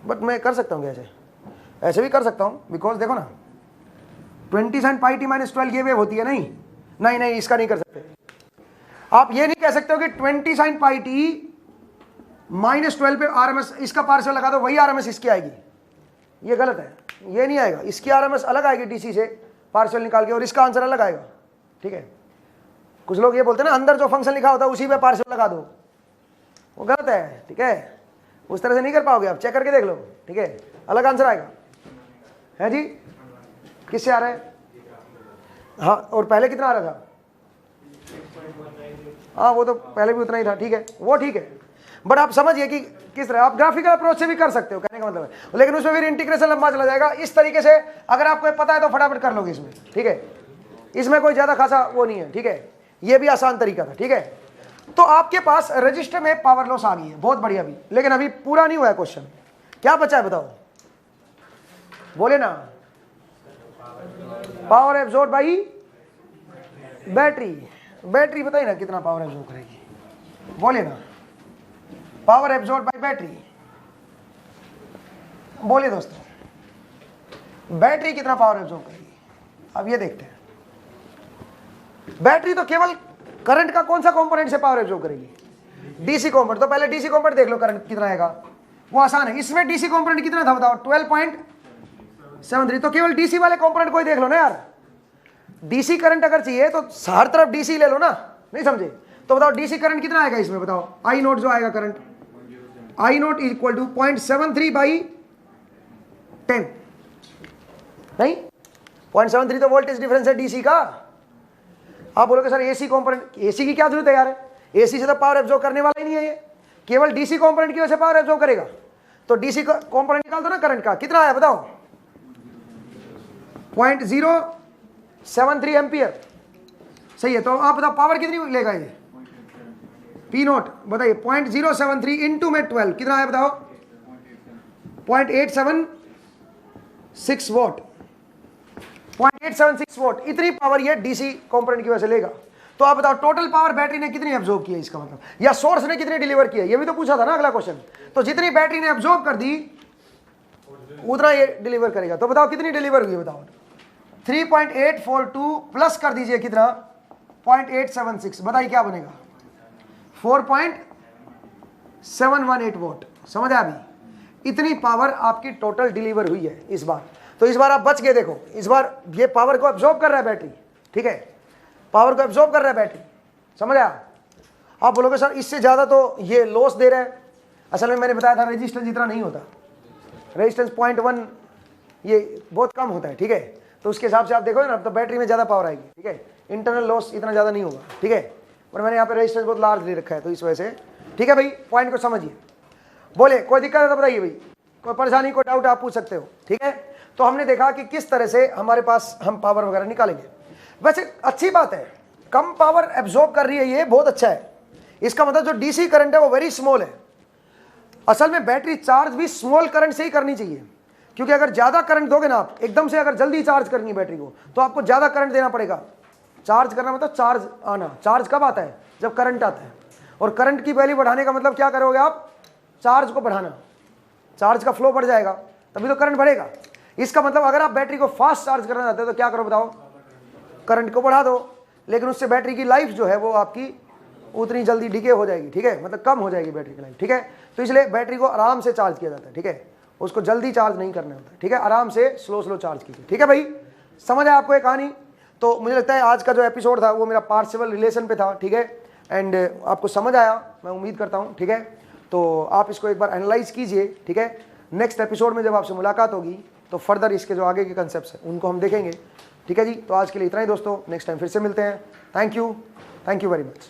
बट मैं कर सकता हूँ ऐसे, ऐसे भी कर सकता हूँ, बिकॉज देखो ना 20 sin पाई टी -12 ये वेव होती है, नहीं नहीं नहीं, इसका नहीं कर सकते आप, ये नहीं कह सकते हो कि 20 sin पाई टी -12 पे आरएमएस, इसका पार्शियल लगा दो, वही आरएमएस इसकी आएगी, ये गलत है, ये नहीं आएगा, इसकी आरएमएस अलग आएगी डीसी से पार्शियल निकाल के, और इसका आंसर अलग आएगा, ठीक है। कुछ लोग ये बोलते हैं ना अंदर जो फंक्शन लिखा होता है उसी पे पार्शियल लगा दो, वो गलत है, ठीक है, उस तरह से नहीं कर पाओगे आप, चेक करके देख लो, ठीक है, अलग आंसर आएगा, है जी, किससे आ रहा है, हाँ, और पहले कितना आ रहा था, हाँ वो तो पहले भी उतना ही था, ठीक है, वो ठीक है, बट आप समझिए कि किस तरह, आप ग्राफिकल अप्रोच से भी कर सकते हो, कहने का मतलब है, लेकिन उसमें फिर इंटीग्रेशन लंबा चला जाएगा, इस तरीके से अगर आपको पता है तो फटाफट कर लोगे इसमें, ठीक है, इसमें कोई ज्यादा खासा वो नहीं है, ठीक है, ये भी आसान तरीका था, ठीक है। तो आपके पास रजिस्टर में पावर लॉस आ गई है, बहुत बढ़िया भी, लेकिन अभी पूरा नहीं हुआ है क्वेश्चन, क्या बचा है बताओ, बोले ना, power absorb by battery, battery बताइए ना कितना पावर एब्जॉर्ब करेगी, बोले ना, पावर एब्जॉर्ब बाय बैटरी, बोलिए दोस्तों, बैटरी कितना पावर एब्जॉर्ब करेगी, अब ये देखते हैं, बैटरी तो केवल करंट का कौन सा कंपोनेंट से पावर एब्जॉर्ब करेगी, डीसी कंपोनेंट, तो पहले डीसी कंपोनेंट देख लो, करंट कितना आएगा, वो आसान है, इसमें डीसी कंपोनेंट कितना था बताओ, 12.73, तो केवल डीसी वाले कंपोनेंट को ही देख लो ना यार, डीसी करंट अगर चाहिए तो हर तरफ डीसी ले लो ना, नहीं समझे, तो बताओ डीसी करंट कितना आएगा इसमें, बताओ आई नोट जो आएगा current, I naught equal to 0.73/10, नहीं 0.73 तो वोल्टेज डिफरेंस है डीसी का। आप बोलोगे सर एसी कंपोनेंट, एसी की क्या जरूरत है यार, एसी से तो पावर एब्जॉर्ब करने वाला ही नहीं है ये, केवल डीसी कंपोनेंट की वजह से पावर एब्जॉर्ब करेगा, तो डीसी कंपोनेंट निकाल दो ना करंट का, कितना आया बताओ, 0.073 एम्पियर, सही है, तो आप बताओ पावर कितनी लेगा ये, पी नोट बताइए, 0.073 इंटू में 12 कितना आया बताओ, 0.876 वॉट, 0.876 वॉट, इतनी पावर ये डीसी कंपोनेंट की वजह से लेगा। तो आप बताओ टोटल पावर बैटरी ने कितनी एब्जॉर्ब की है, इसका मतलब, या सोर्स ने कितनी डिलीवर किया, ये भी तो पूछा था ना अगला क्वेश्चन, तो जितनी बैटरी ने एब्जॉर्ब कर दी उतना ये डिलीवर करेगा, तो बताओ कितनी डिलीवर हुई बताओ, 3.842 प्लस कर दीजिए कितना, 0.876, बताइए क्या बनेगा, 4.718 वोल्ट, समझ आया अभी, इतनी पावर आपकी टोटल डिलीवर हुई है इस बार, तो इस बार आप बच गए, देखो इस बार ये पावर को एब्जॉर्ब कर रहा है बैटरी, ठीक है, पावर को एब्जॉर्ब कर रहा है बैटरी, समझ आया। आप बोलोगे सर इससे ज्यादा तो ये लॉस दे रहा है, असल में मैंने बताया था रेजिस्टेंस इतना नहीं होता, रेजिस्टेंस 0.1 ये बहुत कम होता है, ठीक है, तो उसके हिसाब से आप देखो ना, तो बैटरी में ज्यादा पावर आएगी, ठीक है, इंटरनल लॉस इतना ज्यादा नहीं होगा, ठीक है, और मैंने यहाँ पे रेजिस्टेंस बहुत लार्ज ले रखा है, तो इस वजह से, ठीक है भाई, पॉइंट को समझिए, बोले कोई दिक्कत है तो बताइए भाई, कोई परेशानी कोई डाउट आप पूछ सकते हो, ठीक है। तो हमने देखा कि किस तरह से हमारे पास हम पावर वगैरह निकालेंगे, वैसे अच्छी बात है, कम पावर एब्जॉर्ब कर रही है, ये बहुत अच्छा है, इसका मतलब जो डीसी करंट है वो वेरी स्मॉल है, असल में बैटरी चार्ज भी स्मॉल करंट से ही करनी चाहिए, क्योंकि अगर ज्यादा करंट दोगे ना आप एकदम से, अगर जल्दी चार्ज करनी है बैटरी को तो आपको ज्यादा करंट देना पड़ेगा, चार्ज करना मतलब चार्ज आना। चार्ज कब आता है? जब करंट आता है। और करंट की वैल्यू बढ़ाने का मतलब क्या करोगे आप? चार्ज को बढ़ाना, चार्ज का फ्लो बढ़ जाएगा तभी तो करंट बढ़ेगा। इसका मतलब अगर आप बैटरी को फास्ट चार्ज करना चाहते हो तो क्या करो बताओ? करंट को बढ़ा दो, लेकिन उससे बैटरी की लाइफ जो है वो आपकी उतनी जल्दी डिके हो जाएगी, ठीक है, मतलब कम हो जाएगी बैटरी की लाइफ, ठीक है। तो इसलिए बैटरी को आराम से चार्ज किया जाता है, ठीक है, उसको जल्दी चार्ज नहीं करना होता, ठीक है, आराम से स्लो स्लो चार्ज कीजिए, ठीक है भाई। समझ आया आपको ये कहानी? तो मुझे लगता है आज का जो एपिसोड था वो मेरा पार्शियल रिलेशन पे था, ठीक है, एंड आपको समझ आया मैं उम्मीद करता हूँ, ठीक है। तो आप इसको एक बार एनालाइज कीजिए, ठीक है। नेक्स्ट एपिसोड में जब आपसे मुलाकात होगी तो फर्दर इसके जो आगे के कंसेप्ट हैं उनको हम देखेंगे, ठीक है जी। तो आज के लिए इतना ही दोस्तों, नेक्स्ट टाइम फिर से मिलते हैं। Thank you very much.